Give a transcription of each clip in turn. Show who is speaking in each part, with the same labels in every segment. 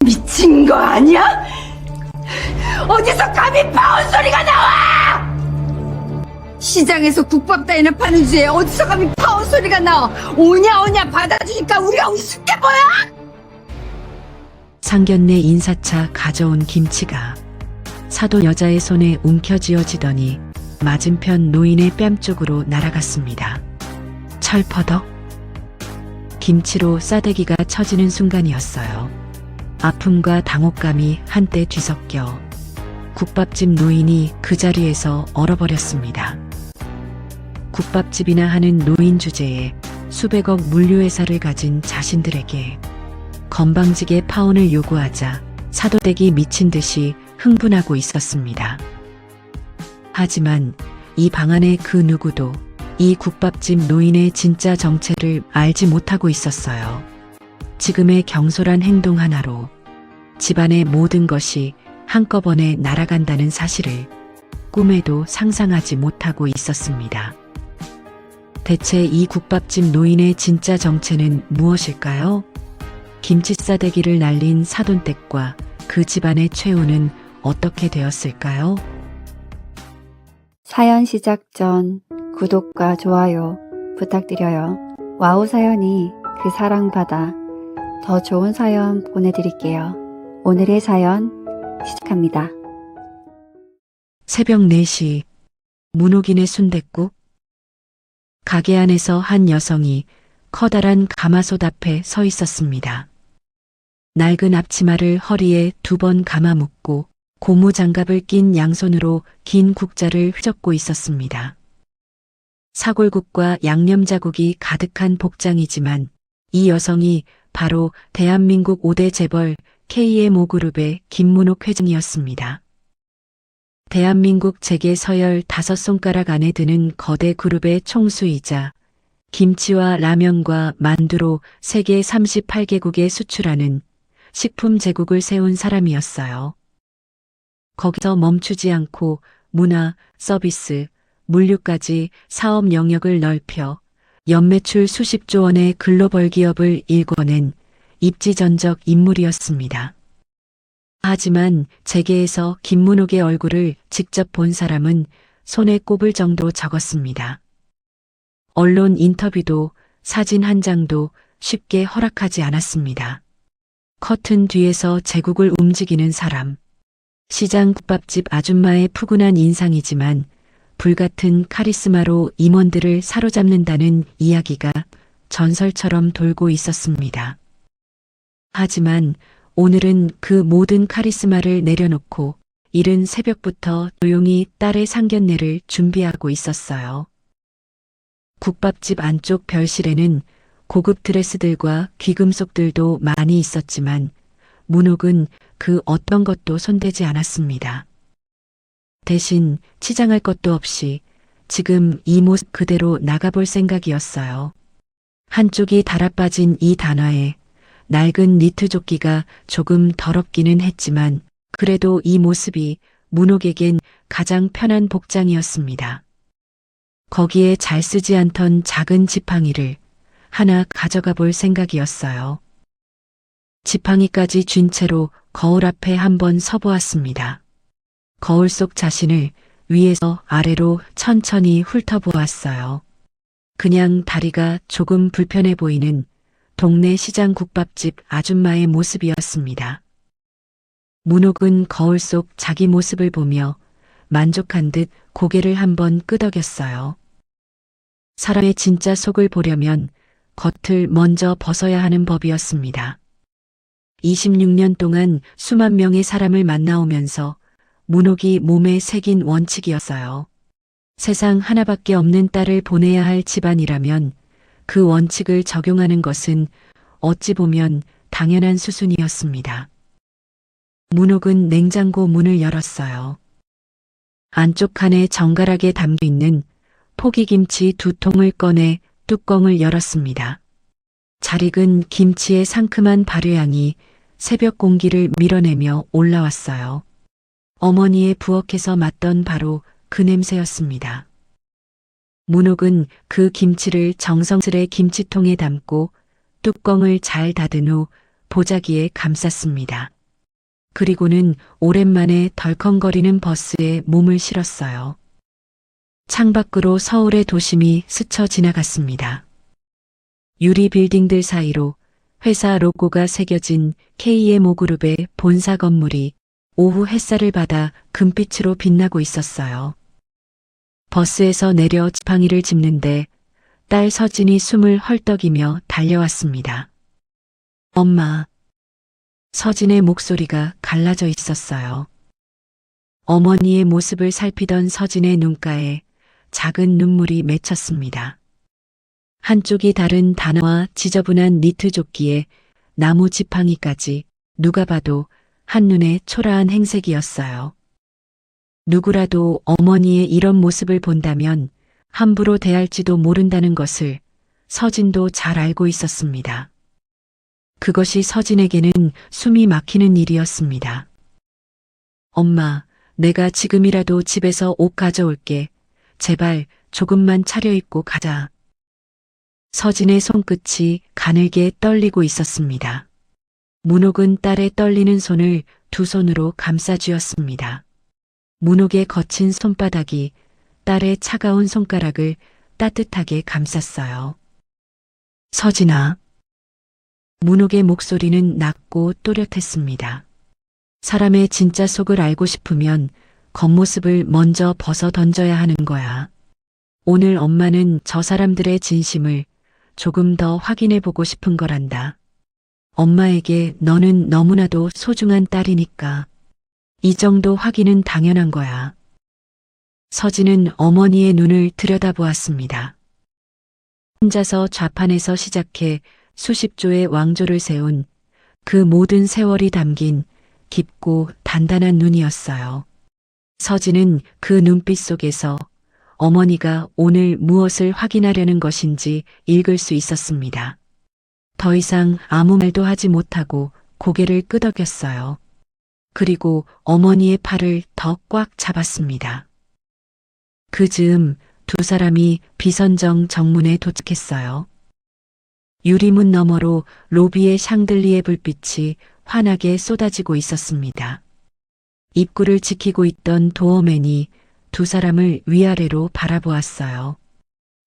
Speaker 1: 미친 거 아니야? 어디서 감히 파운 소리가 나와! 시장에서 국밥 따위나 파는 주제에 어디서 감히 파운 소리가 나와? 오냐 받아주니까 우리가 우습게 보여?
Speaker 2: 상견례 인사차 가져온 김치가 사돈 여자의 손에 움켜쥐어지더니 맞은편 노인의 뺨 쪽으로 날아갔습니다. 철퍼덕. 김치로 싸대기가 쳐지는 순간이었어요. 아픔과 당혹감이 한때 뒤섞여 국밥집 노인이 그 자리에서 얼어버렸습니다. 국밥집이나 하는 노인 주제에 수백억 물류회사를 가진 자신들에게 건방지게 파혼을 요구하자 사도댁이 미친 듯이 흥분하고 있었습니다. 하지만 이 방 안의 그 누구도 이 국밥집 노인의 진짜 정체를 알지 못하고 있었어요. 지금의 경솔한 행동 하나로 집안의 모든 것이 한꺼번에 날아간다는 사실을 꿈에도 상상하지 못하고 있었습니다. 대체 이 국밥집 노인의 진짜 정체는 무엇일까요? 김치 싸대기를 날린 사돈댁과 그 집안의 최후는 어떻게 되었을까요?
Speaker 3: 사연 시작 전 구독과 좋아요 부탁드려요. 와우 사연이 그 사랑받아 더 좋은 사연 보내드릴게요. 오늘의 사연 시작합니다.
Speaker 2: 새벽 4시 문옥인의 순댓국. 가게 안에서 한 여성이 커다란 가마솥 앞에 서 있었습니다. 낡은 앞치마를 허리에 2번 감아 묶고 고무장갑을 낀 양손으로 긴 국자를 휘젓고 있었습니다. 사골국과 양념자국이 가득한 복장이지만 이 여성이 바로 대한민국 5대 재벌 KMO그룹의 김문옥 회장이었습니다. 대한민국 재계 서열 5손가락 안에 드는 거대 그룹의 총수이자 김치와 라면과 만두로 세계 38개국에 수출하는 식품 제국을 세운 사람이었어요. 거기서 멈추지 않고 문화, 서비스, 물류까지 사업 영역을 넓혀 연매출 수십조 원의 글로벌 기업을 일궈낸 입지전적 인물이었습니다. 하지만 재계에서 김문옥의 얼굴을 직접 본 사람은 손에 꼽을 정도로 적었습니다. 언론 인터뷰도 사진 한 장도 쉽게 허락하지 않았습니다. 커튼 뒤에서 제국을 움직이는 사람. 시장 국밥집 아줌마의 푸근한 인상이지만 불같은 카리스마로 임원들을 사로잡는다는 이야기가 전설처럼 돌고 있었습니다. 하지만 오늘은 그 모든 카리스마를 내려놓고 이른 새벽부터 조용히 딸의 상견례를 준비하고 있었어요. 국밥집 안쪽 별실에는 고급 드레스들과 귀금속들도 많이 있었지만 문옥은 그 어떤 것도 손대지 않았습니다. 대신 치장할 것도 없이 지금 이 모습 그대로 나가볼 생각이었어요. 한쪽이 달아빠진 이 단화에 낡은 니트 조끼가 조금 더럽기는 했지만 그래도 이 모습이 문옥에겐 가장 편한 복장이었습니다. 거기에 잘 쓰지 않던 작은 지팡이를 하나 가져가 볼 생각이었어요. 지팡이까지 쥔 채로 거울 앞에 한번 서보았습니다. 거울 속 자신을 위에서 아래로 천천히 훑어보았어요. 그냥 다리가 조금 불편해 보이는 동네 시장 국밥집 아줌마의 모습이었습니다. 문옥은 거울 속 자기 모습을 보며 만족한 듯 고개를 한번 끄덕였어요. 사람의 진짜 속을 보려면 겉을 먼저 벗어야 하는 법이었습니다. 26년 동안 수만 명의 사람을 만나오면서 문옥이 몸에 새긴 원칙이었어요. 세상 하나밖에 없는 딸을 보내야 할 집안이라면 그 원칙을 적용하는 것은 어찌 보면 당연한 수순이었습니다. 문옥은 냉장고 문을 열었어요. 안쪽 칸에 정갈하게 담겨있는 포기김치 2통을 꺼내 뚜껑을 열었습니다. 잘 익은 김치의 상큼한 발효향이 새벽 공기를 밀어내며 올라왔어요. 어머니의 부엌에서 맡던 바로 그 냄새였습니다. 문옥은 그 김치를 정성스레 김치통에 담고 뚜껑을 잘 닫은 후 보자기에 감쌌습니다. 그리고는 오랜만에 덜컹거리는 버스에 몸을 실었어요. 창밖으로 서울의 도심이 스쳐 지나갔습니다. 유리 빌딩들 사이로 회사 로고가 새겨진 KMO그룹의 본사 건물이 오후 햇살을 받아 금빛으로 빛나고 있었어요. 버스에서 내려 지팡이를 짚는데 딸 서진이 숨을 헐떡이며 달려왔습니다. 엄마. 서진의 목소리가 갈라져 있었어요. 어머니의 모습을 살피던 서진의 눈가에 작은 눈물이 맺혔습니다. 한쪽이 다른 단화와 지저분한 니트 조끼에 나무 지팡이까지 누가 봐도 한눈에 초라한 행색이었어요. 누구라도 어머니의 이런 모습을 본다면 함부로 대할지도 모른다는 것을 서진도 잘 알고 있었습니다. 그것이 서진에게는 숨이 막히는 일이었습니다. 엄마, 내가 지금이라도 집에서 옷 가져올게. 제발 조금만 차려입고 가자. 서진의 손끝이 가늘게 떨리고 있었습니다. 문옥은 딸의 떨리는 손을 두 손으로 감싸쥐었습니다. 문옥의 거친 손바닥이 딸의 차가운 손가락을 따뜻하게 감쌌어요. 서진아. 문옥의 목소리는 낮고 또렷했습니다. 사람의 진짜 속을 알고 싶으면 겉모습을 먼저 벗어 던져야 하는 거야. 오늘 엄마는 저 사람들의 진심을 조금 더 확인해 보고 싶은 거란다. 엄마에게 너는 너무나도 소중한 딸이니까. 이 정도 확인은 당연한 거야. 서진은 어머니의 눈을 들여다보았습니다. 혼자서 좌판에서 시작해 수십 조의 왕조를 세운 그 모든 세월이 담긴 깊고 단단한 눈이었어요. 서진은 그 눈빛 속에서 어머니가 오늘 무엇을 확인하려는 것인지 읽을 수 있었습니다. 더 이상 아무 말도 하지 못하고 고개를 끄덕였어요. 그리고 어머니의 팔을 더 꽉 잡았습니다. 그 즈음 두 사람이 비선정 정문에 도착했어요. 유리문 너머로 로비의 샹들리에 불빛이 환하게 쏟아지고 있었습니다. 입구를 지키고 있던 도어맨이 두 사람을 위아래로 바라보았어요.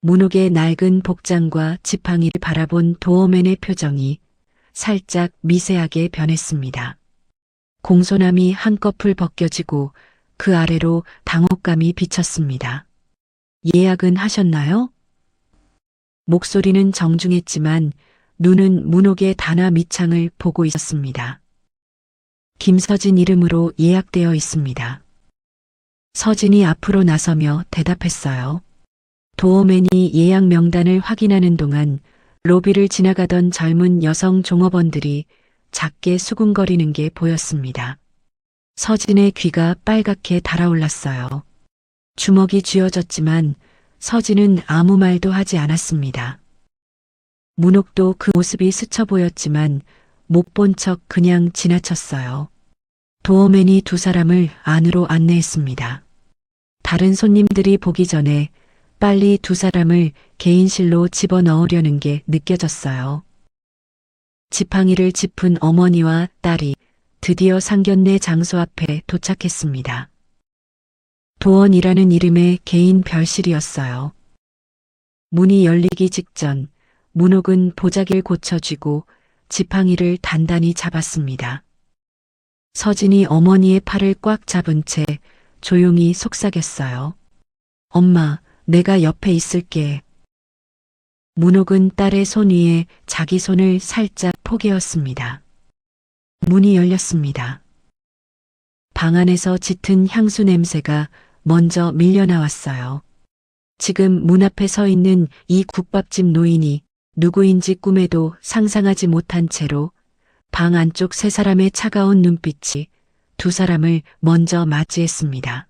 Speaker 2: 문옥의 낡은 복장과 지팡이를 바라본 도어맨의 표정이 살짝 미세하게 변했습니다. 공손함이 한꺼풀 벗겨지고 그 아래로 당혹감이 비쳤습니다. 예약은 하셨나요? 목소리는 정중했지만 눈은 문옥의 단화 밑창을 보고 있었습니다. 김서진 이름으로 예약되어 있습니다. 서진이 앞으로 나서며 대답했어요. 도어맨이 예약 명단을 확인하는 동안 로비를 지나가던 젊은 여성 종업원들이 작게 수군거리는 게 보였습니다. 서진의 귀가 빨갛게 달아올랐어요. 주먹이 쥐어졌지만 서진은 아무 말도 하지 않았습니다. 문옥도 그 모습이 스쳐 보였지만 못 본 척 그냥 지나쳤어요. 도어맨이 두 사람을 안으로 안내했습니다. 다른 손님들이 보기 전에 빨리 두 사람을 개인실로 집어넣으려는 게 느껴졌어요. 지팡이를 짚은 어머니와 딸이 드디어 상견례 장소 앞에 도착했습니다. 도원이라는 이름의 개인 별실이었어요. 문이 열리기 직전 문옥은 보자기를 고쳐쥐고 지팡이를 단단히 잡았습니다. 서진이 어머니의 팔을 꽉 잡은 채 조용히 속삭였어요. 엄마, 내가 옆에 있을게. 문옥은 딸의 손 위에 자기 손을 살짝 포개었습니다. 문이 열렸습니다. 방 안에서 짙은 향수 냄새가 먼저 밀려나왔어요. 지금 문 앞에 서 있는 이 국밥집 노인이 누구인지 꿈에도 상상하지 못한 채로 방 안쪽 세 사람의 차가운 눈빛이 두 사람을 먼저 맞이했습니다.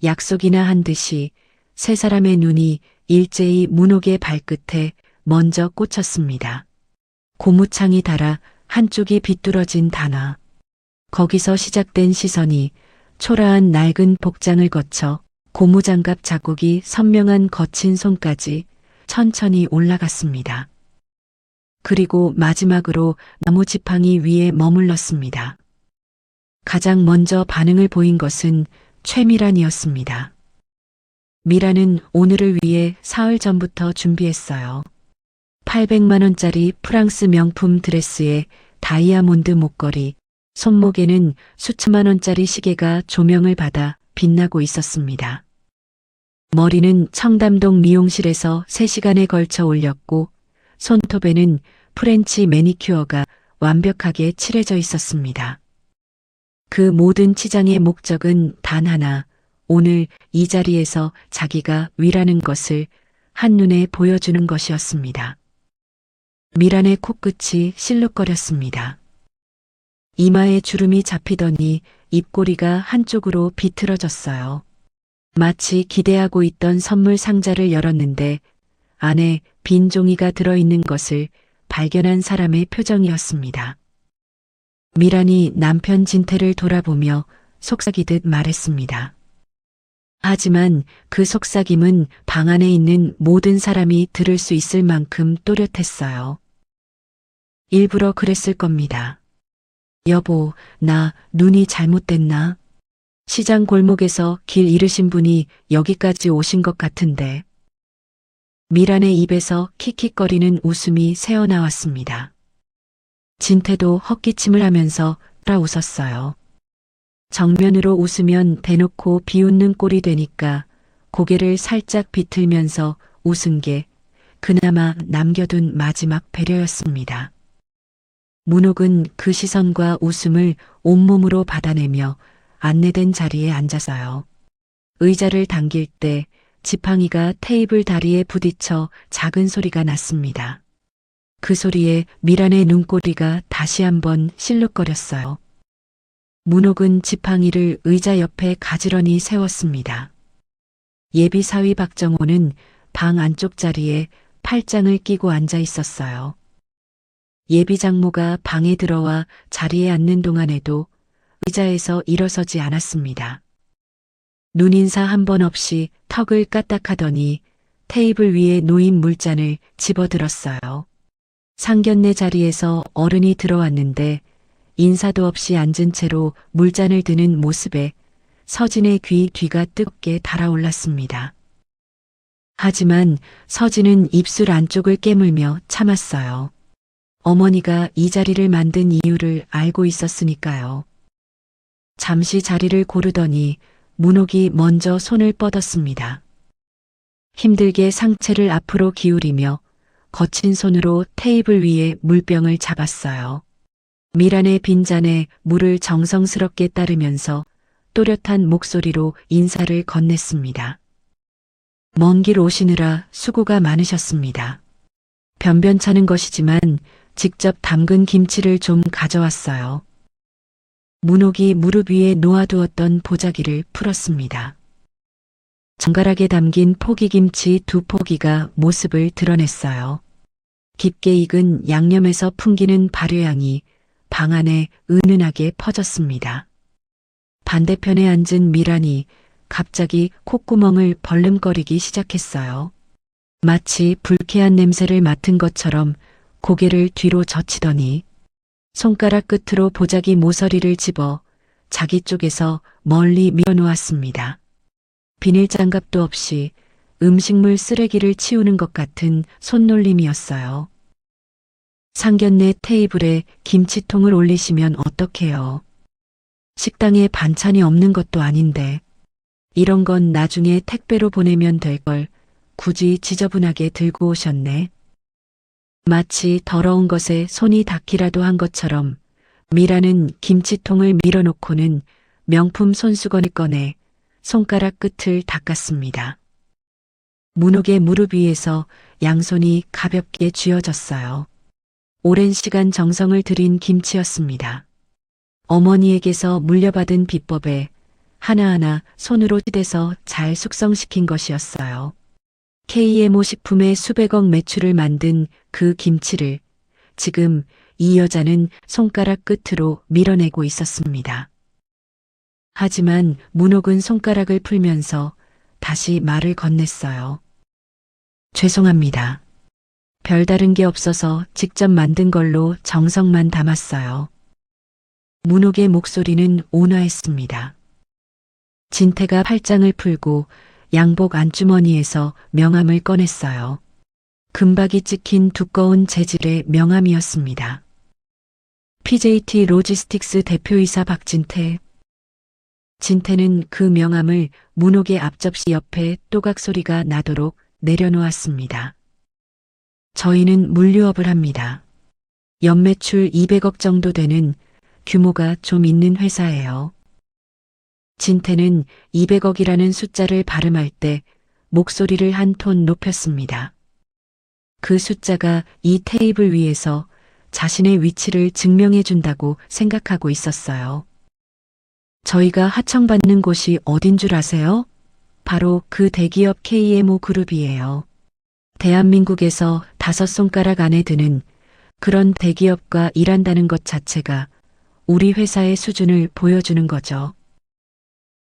Speaker 2: 약속이나 한 듯이 세 사람의 눈이 일제히 문옥의 발끝에 먼저 꽂혔습니다. 고무창이 달아 한쪽이 비뚤어진 단화. 거기서 시작된 시선이 초라한 낡은 복장을 거쳐 고무장갑 자국이 선명한 거친 손까지 천천히 올라갔습니다. 그리고 마지막으로 나무 지팡이 위에 머물렀습니다. 가장 먼저 반응을 보인 것은 최미란이었습니다. 미란은 오늘을 위해 사흘 전부터 준비했어요. 800만 원짜리 프랑스 명품 드레스에 다이아몬드 목걸이, 손목에는 수천만 원짜리 시계가 조명을 받아 빛나고 있었습니다. 머리는 청담동 미용실에서 3시간에 걸쳐 올렸고 손톱에는 프렌치 매니큐어가 완벽하게 칠해져 있었습니다. 그 모든 치장의 목적은 단 하나, 오늘 이 자리에서 자기가 위라는 것을 한눈에 보여주는 것이었습니다. 미란의 코끝이 실룩거렸습니다. 이마에 주름이 잡히더니 입꼬리가 한쪽으로 비틀어졌어요. 마치 기대하고 있던 선물 상자를 열었는데 안에 빈 종이가 들어있는 것을 발견한 사람의 표정이었습니다. 미란이 남편 진태를 돌아보며 속삭이듯 말했습니다. 하지만 그 속삭임은 방 안에 있는 모든 사람이 들을 수 있을 만큼 또렷했어요. 일부러 그랬을 겁니다. 여보, 나 눈이 잘못됐나? 시장 골목에서 길 잃으신 분이 여기까지 오신 것 같은데. 미란의 입에서 킥킥거리는 웃음이 새어나왔습니다. 진태도 헛기침을 하면서 따라 웃었어요. 정면으로 웃으면 대놓고 비웃는 꼴이 되니까 고개를 살짝 비틀면서 웃은 게 그나마 남겨둔 마지막 배려였습니다. 문옥은 그 시선과 웃음을 온몸으로 받아내며 안내된 자리에 앉아서요. 의자를 당길 때 지팡이가 테이블 다리에 부딪혀 작은 소리가 났습니다. 그 소리에 미란의 눈꼬리가 다시 한번 실룩거렸어요. 문옥은 지팡이를 의자 옆에 가지런히 세웠습니다. 예비 사위 박정호는 방 안쪽 자리에 팔짱을 끼고 앉아 있었어요. 예비 장모가 방에 들어와 자리에 앉는 동안에도 의자에서 일어서지 않았습니다. 눈인사 한 번 없이 턱을 까딱하더니 테이블 위에 놓인 물잔을 집어들었어요. 상견례 자리에서 어른이 들어왔는데 인사도 없이 앉은 채로 물잔을 드는 모습에 서진의 귀가 뜨겁게 달아올랐습니다. 하지만 서진은 입술 안쪽을 깨물며 참았어요. 어머니가 이 자리를 만든 이유를 알고 있었으니까요. 잠시 자리를 고르더니 문옥이 먼저 손을 뻗었습니다. 힘들게 상체를 앞으로 기울이며 거친 손으로 테이블 위에 물병을 잡았어요. 미란의 빈잔에 물을 정성스럽게 따르면서 또렷한 목소리로 인사를 건넸습니다. 먼 길 오시느라 수고가 많으셨습니다. 변변찮은 것이지만 직접 담근 김치를 좀 가져왔어요. 문옥이 무릎 위에 놓아두었던 보자기를 풀었습니다. 정갈하게 담긴 포기김치 2포기가 모습을 드러냈어요. 깊게 익은 양념에서 풍기는 발효향이 방 안에 은은하게 퍼졌습니다. 반대편에 앉은 미란이 갑자기 콧구멍을 벌름거리기 시작했어요. 마치 불쾌한 냄새를 맡은 것처럼 고개를 뒤로 젖히더니 손가락 끝으로 보자기 모서리를 집어 자기 쪽에서 멀리 밀어놓았습니다. 비닐장갑도 없이 음식물 쓰레기를 치우는 것 같은 손놀림이었어요. 상견례 테이블에 김치통을 올리시면 어떡해요. 식당에 반찬이 없는 것도 아닌데 이런 건 나중에 택배로 보내면 될 걸 굳이 지저분하게 들고 오셨네. 마치 더러운 것에 손이 닿기라도 한 것처럼 미라는 김치통을 밀어놓고는 명품 손수건을 꺼내 손가락 끝을 닦았습니다. 문옥의 무릎 위에서 양손이 가볍게 쥐어졌어요. 오랜 시간 정성을 들인 김치였습니다. 어머니에게서 물려받은 비법에 하나하나 손으로 찌대서 잘 숙성시킨 것이었어요. KMO 식품의 수백억 매출을 만든 그 김치를 지금 이 여자는 손가락 끝으로 밀어내고 있었습니다. 하지만 문옥은 손가락을 풀면서 다시 말을 건넸어요. 죄송합니다. 별다른 게 없어서 직접 만든 걸로 정성만 담았어요. 문옥의 목소리는 온화했습니다. 진태가 팔짱을 풀고 양복 안주머니에서 명함을 꺼냈어요. 금박이 찍힌 두꺼운 재질의 명함이었습니다. PJT 로지스틱스 대표이사 박진태. 진태는 그 명함을 문옥의 앞접시 옆에 또각 소리가 나도록 내려놓았습니다. 저희는 물류업을 합니다. 연매출 200억 정도 되는 규모가 좀 있는 회사예요. 진태는 200억이라는 숫자를 발음할 때 목소리를 한 톤 높였습니다. 그 숫자가 이 테이블 위에서 자신의 위치를 증명해 준다고 생각하고 있었어요. 저희가 하청받는 곳이 어딘 줄 아세요? 바로 그 대기업 KMO 그룹이에요. 대한민국에서 5손가락 안에 드는 그런 대기업과 일한다는 것 자체가 우리 회사의 수준을 보여주는 거죠.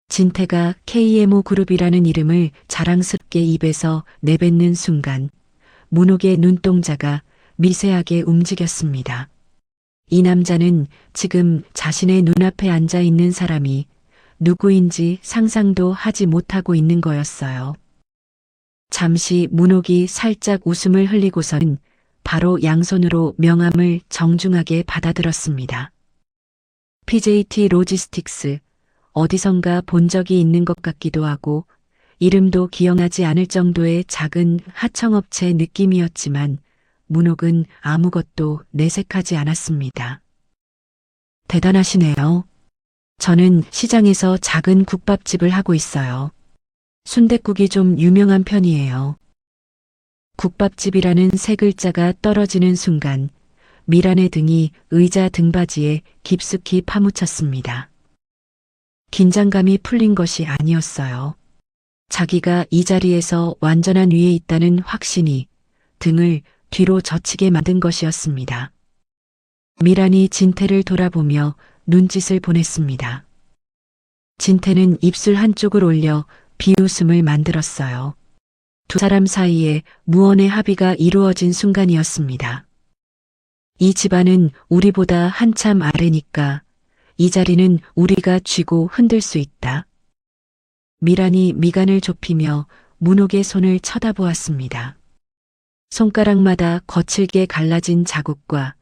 Speaker 2: 진태가 KMO 그룹이라는 이름을 자랑스럽게 입에서 내뱉는 순간 문옥의 눈동자가 미세하게 움직였습니다. 이 남자는 지금 자신의 눈앞에 앉아 있는 사람이 누구인지 상상도 하지 못하고 있는 거였어요. 잠시 문옥이 살짝 웃음을 흘리고선 바로 양손으로 명함을 정중하게 받아들었습니다. PJT 로지스틱스, 어디선가 본 적이 있는 것 같기도 하고 이름도 기억나지 않을 정도의 작은 하청업체 느낌이었지만 문옥은 아무것도 내색하지 않았습니다. 대단하시네요. 저는 시장에서 작은 국밥집을 하고 있어요. 순댓국이 좀 유명한 편이에요. 국밥집이라는 세 글자가 떨어지는 순간 미란의 등이 의자 등받이에 깊숙이 파묻혔습니다. 긴장감이 풀린 것이 아니었어요. 자기가 이 자리에서 완전한 위에 있다는 확신이 등을 뒤로 젖히게 만든 것이었습니다. 미란이 진태를 돌아보며 눈짓을 보냈습니다. 진태는 입술 한쪽을 올려 비웃음을 만들었어요. 두 사람 사이에 무언의 합의가 이루어진 순간이었습니다. 이 집안은 우리보다 한참 아래니까 이 자리는 우리가 쥐고 흔들 수 있다. 미란이 미간을 좁히며 문옥의 손을 쳐다보았습니다. 손가락마다 거칠게 갈라진 자국과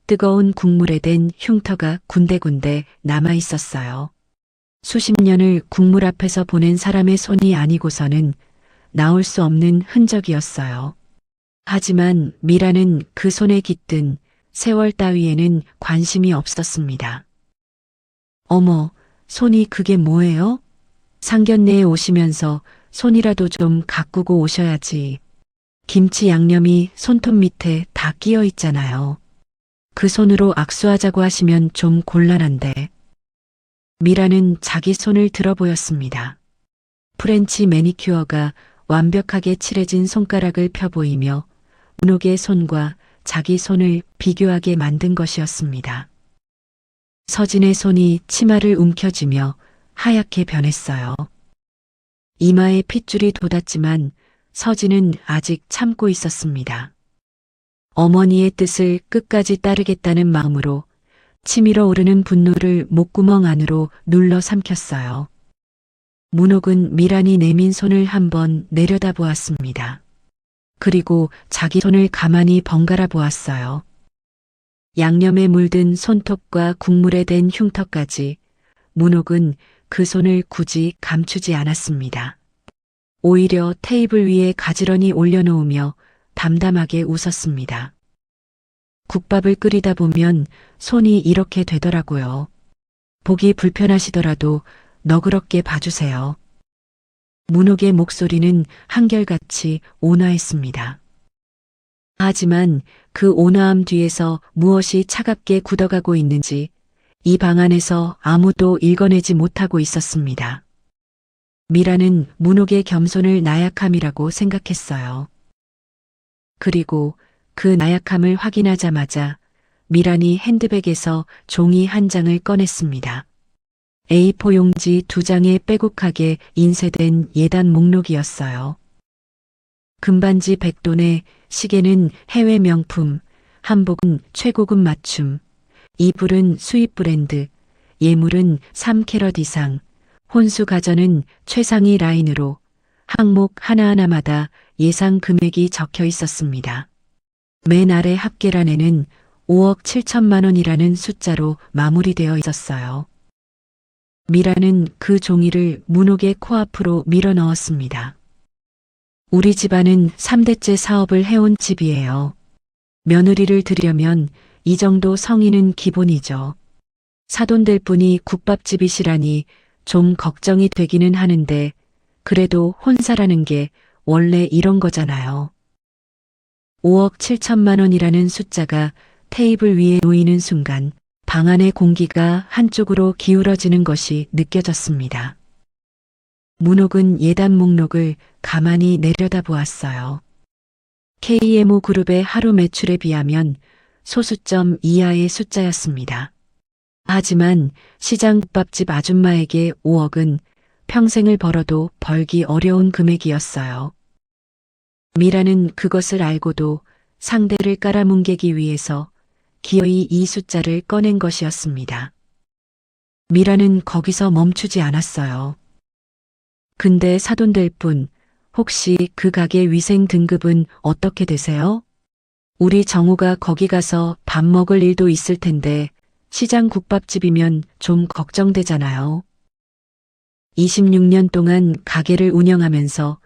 Speaker 2: 뜨거운 국물에 댄 흉터가 군데군데 남아 있었어요. 수십 년을 국물 앞에서 보낸 사람의 손이 아니고서는 나올 수 없는 흔적이었어요. 하지만 미라는 그 손에 깃든 세월 따위에는 관심이 없었습니다. 어머, 손이 그게 뭐예요? 상견례에 오시면서 손이라도 좀 가꾸고 오셔야지. 김치 양념이 손톱 밑에 다 끼어 있잖아요. 그 손으로 악수하자고 하시면 좀 곤란한데. 미라는 자기 손을 들어 보였습니다. 프렌치 매니큐어가 완벽하게 칠해진 손가락을 펴 보이며 문옥의 손과 자기 손을 비교하게 만든 것이었습니다. 서진의 손이 치마를 움켜쥐며 하얗게 변했어요. 이마에 핏줄이 돋았지만 서진은 아직 참고 있었습니다. 어머니의 뜻을 끝까지 따르겠다는 마음으로 치밀어 오르는 분노를 목구멍 안으로 눌러 삼켰어요. 문옥은 미란이 내민 손을 한번 내려다보았습니다. 그리고 자기 손을 가만히 번갈아 보았어요. 양념에 물든 손톱과 국물에 댄 흉터까지 문옥은 그 손을 굳이 감추지 않았습니다. 오히려 테이블 위에 가지런히 올려놓으며 담담하게 웃었습니다. 국밥을 끓이다 보면 손이 이렇게 되더라고요. 보기 불편하시더라도 너그럽게 봐주세요. 문옥의 목소리는 한결같이 온화했습니다. 하지만 그 온화함 뒤에서 무엇이 차갑게 굳어가고 있는지 이 방 안에서 아무도 읽어내지 못하고 있었습니다. 미라는 문옥의 겸손을 나약함이라고 생각했어요. 그리고 그 나약함을 확인하자마자 미란이 핸드백에서 종이 한 장을 꺼냈습니다. A4 용지 2장에 빼곡하게 인쇄된 예단 목록이었어요. 금반지 100돈에 시계는 해외 명품, 한복은 최고급 맞춤, 이불은 수입 브랜드, 예물은 3캐럿 이상, 혼수 가전은 최상위 라인으로 항목 하나하나마다 예상 금액이 적혀 있었습니다. 맨 아래 합계란에는 5억 7천만 원이라는 숫자로 마무리되어 있었어요. 미라는 그 종이를 문옥의 코앞으로 밀어 넣었습니다. 우리 집안은 3대째 사업을 해온 집이에요. 며느리를 들이려면 이 정도 성의는 기본이죠. 사돈될 분이 국밥집이시라니 좀 걱정이 되기는 하는데 그래도 혼사라는 게 원래 이런 거잖아요. 5억 7천만 원이라는 숫자가 테이블 위에 놓이는 순간 방 안의 공기가 한쪽으로 기울어지는 것이 느껴졌습니다. 문옥은 예단 목록을 가만히 내려다보았어요. KMO 그룹의 하루 매출에 비하면 소수점 이하의 숫자였습니다. 하지만 시장 국밥집 아줌마에게 5억은 평생을 벌어도 벌기 어려운 금액이었어요. 미라는 그것을 알고도 상대를 깔아뭉개기 위해서 기어이 이 숫자를 꺼낸 것이었습니다. 미라는 거기서 멈추지 않았어요. 근데 사돈될 분, 혹시 그 가게 위생 등급은 어떻게 되세요? 우리 정우가 거기 가서 밥 먹을 일도 있을 텐데 시장 국밥집이면 좀 걱정되잖아요. 26년 동안 가게를 운영하면서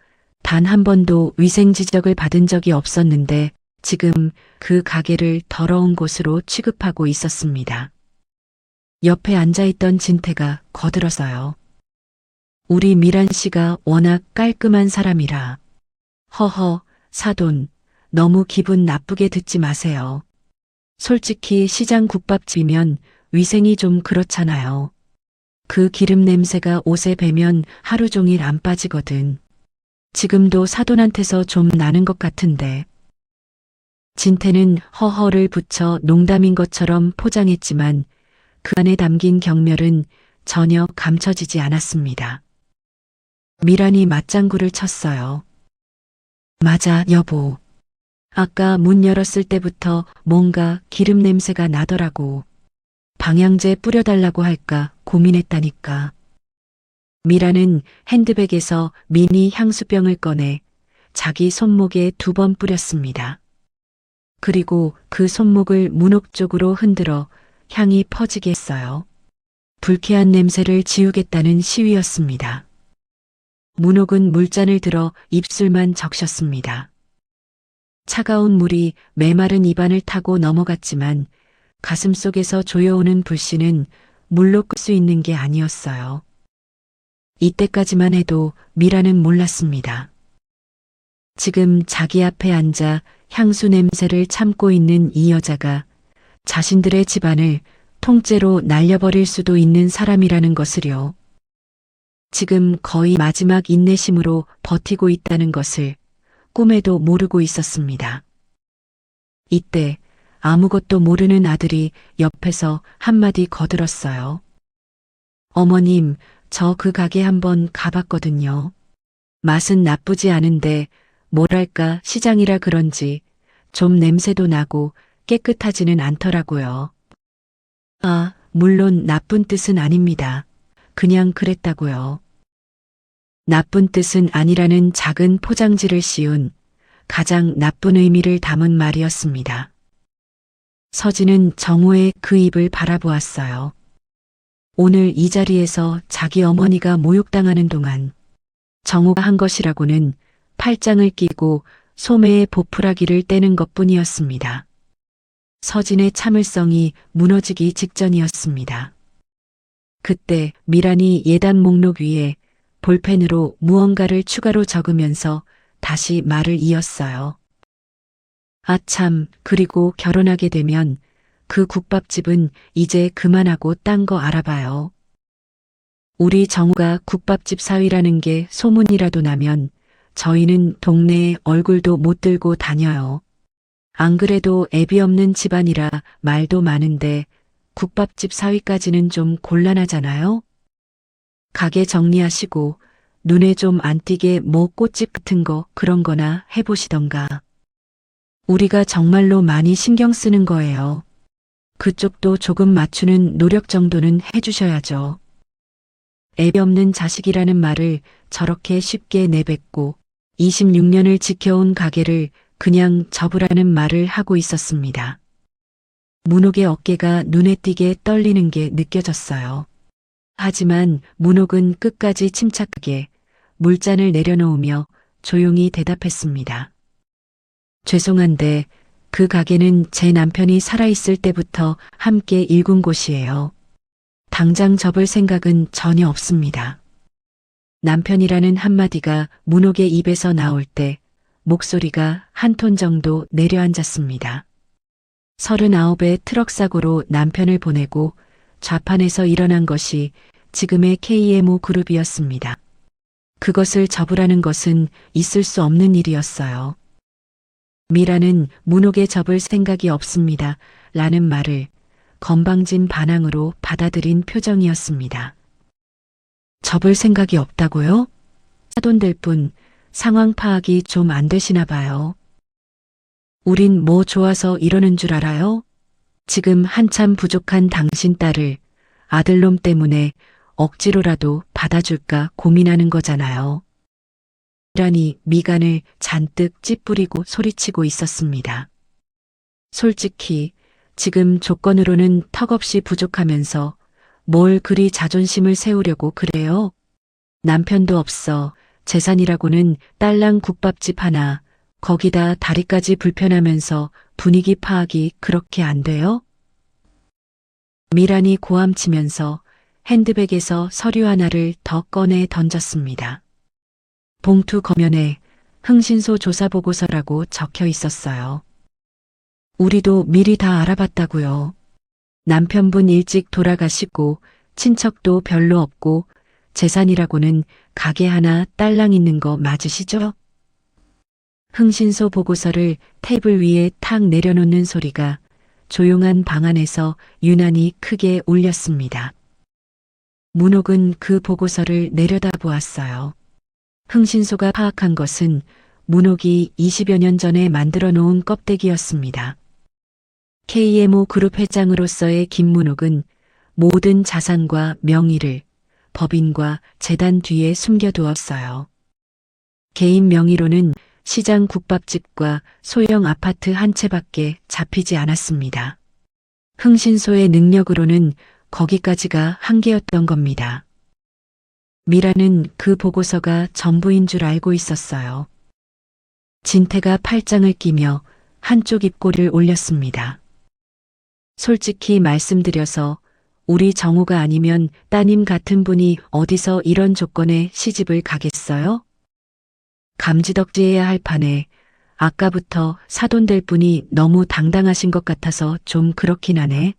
Speaker 2: 단 한 번도 위생 지적을 받은 적이 없었는데 지금 그 가게를 더러운 곳으로 취급하고 있었습니다. 옆에 앉아있던 진태가 거들었어요. 우리 미란 씨가 워낙 깔끔한 사람이라. 허허, 사돈, 너무 기분 나쁘게 듣지 마세요. 솔직히 시장 국밥집이면 위생이 좀 그렇잖아요. 그 기름 냄새가 옷에 배면 하루 종일 안 빠지거든. 지금도 사돈한테서 좀 나는 것 같은데. 진태는 허허를 붙여 농담인 것처럼 포장했지만 그 안에 담긴 경멸은 전혀 감춰지지 않았습니다. 미란이 맞장구를 쳤어요. 맞아, 여보. 아까 문 열었을 때부터 뭔가 기름 냄새가 나더라고. 방향제 뿌려달라고 할까 고민했다니까. 미라는 핸드백에서 미니 향수병을 꺼내 자기 손목에 2번 뿌렸습니다. 그리고 그 손목을 문옥 쪽으로 흔들어 향이 퍼지게 했어요. 불쾌한 냄새를 지우겠다는 시위였습니다. 문옥은 물잔을 들어 입술만 적셨습니다. 차가운 물이 메마른 입안을 타고 넘어갔지만 가슴속에서 조여오는 불씨는 물로 끌 수 있는 게 아니었어요. 이때까지만 해도 미라는 몰랐습니다. 지금 자기 앞에 앉아 향수 냄새를 참고 있는 이 여자가 자신들의 집안을 통째로 날려버릴 수도 있는 사람이라는 것을요. 지금 거의 마지막 인내심으로 버티고 있다는 것을 꿈에도 모르고 있었습니다. 이때 아무것도 모르는 아들이 옆에서 한마디 거들었어요. 어머님, 저 그 가게 한번 가봤거든요. 맛은 나쁘지 않은데 뭐랄까 시장이라 그런지 좀 냄새도 나고 깨끗하지는 않더라고요. 아, 물론 나쁜 뜻은 아닙니다. 그냥 그랬다고요. 나쁜 뜻은 아니라는 작은 포장지를 씌운 가장 나쁜 의미를 담은 말이었습니다. 서진은 정우의 그 입을 바라보았어요. 오늘 이 자리에서 자기 어머니가 모욕당하는 동안 정우가 한 것이라고는 팔짱을 끼고 소매에 보풀하기를 떼는 것뿐이었습니다. 서진의 참을성이 무너지기 직전이었습니다. 그때 미란이 예단 목록 위에 볼펜으로 무언가를 추가로 적으면서 다시 말을 이었어요. 아참, 그리고 결혼하게 되면 그 국밥집은 이제 그만하고 딴 거 알아봐요. 우리 정우가 국밥집 사위라는 게 소문이라도 나면 저희는 동네에 얼굴도 못 들고 다녀요. 안 그래도 애비 없는 집안이라 말도 많은데 국밥집 사위까지는 좀 곤란하잖아요? 가게 정리하시고 눈에 좀 안 띄게 뭐 꽃집 같은 거 그런 거나 해보시던가. 우리가 정말로 많이 신경 쓰는 거예요. 그쪽도 조금 맞추는 노력 정도는 해주셔야죠. 애비 없는 자식이라는 말을 저렇게 쉽게 내뱉고 26년을 지켜온 가게를 그냥 접으라는 말을 하고 있었습니다. 문옥의 어깨가 눈에 띄게 떨리는 게 느껴졌어요. 하지만 문옥은 끝까지 침착하게 물잔을 내려놓으며 조용히 대답했습니다. 죄송한데 그 가게는 제 남편이 살아있을 때부터 함께 일군 곳이에요. 당장 접을 생각은 전혀 없습니다. 남편이라는 한마디가 문옥의 입에서 나올 때 목소리가 한 톤 정도 내려앉았습니다. 39의 트럭 사고로 남편을 보내고 좌판에서 일어난 것이 지금의 KMO 그룹이었습니다. 그것을 접으라는 것은 있을 수 없는 일이었어요. 미라는 문옥에 접을 생각이 없습니다. 라는 말을 건방진 반항으로 받아들인 표정이었습니다. 접을 생각이 없다고요? 사돈될 뿐 상황 파악이 좀 안 되시나 봐요. 우린 뭐 좋아서 이러는 줄 알아요? 지금 한참 부족한 당신 딸을 아들놈 때문에 억지로라도 받아줄까 고민하는 거잖아요. 라니 미간을 잔뜩 찌푸리고 소리치고 있었습니다. 솔직히 지금 조건으로는 턱없이 부족하면서 뭘 그리 자존심을 세우려고 그래요? 남편도 없어 재산이라고는 딸랑 국밥집 하나, 거기다 다리까지 불편하면서 분위기 파악이 그렇게 안 돼요? 미란이 고함치면서 핸드백에서 서류 하나를 더 꺼내 던졌습니다. 봉투 겉면에 흥신소 조사 보고서라고 적혀 있었어요. 우리도 미리 다 알아봤다고요. 남편분 일찍 돌아가시고 친척도 별로 없고 재산이라고는 가게 하나 딸랑 있는 거 맞으시죠? 흥신소 보고서를 테이블 위에 탁 내려놓는 소리가 조용한 방 안에서 유난히 크게 울렸습니다. 문옥은 그 보고서를 내려다보았어요. 흥신소가 파악한 것은 문옥이 20여 년 전에 만들어 놓은 껍데기였습니다. KMO 그룹 회장으로서의 김문옥은 모든 자산과 명의를 법인과 재단 뒤에 숨겨두었어요. 개인 명의로는 시장 국밥집과 소형 아파트 한 채밖에 잡히지 않았습니다. 흥신소의 능력으로는 거기까지가 한계였던 겁니다. 미라는 그 보고서가 전부인 줄 알고 있었어요. 진태가 팔짱을 끼며 한쪽 입꼬리를 올렸습니다. 솔직히 말씀드려서 우리 정우가 아니면 따님 같은 분이 어디서 이런 조건에 시집을 가겠어요? 감지덕지해야 할 판에 아까부터 사돈될 분이 너무 당당하신 것 같아서 좀 그렇긴 하네.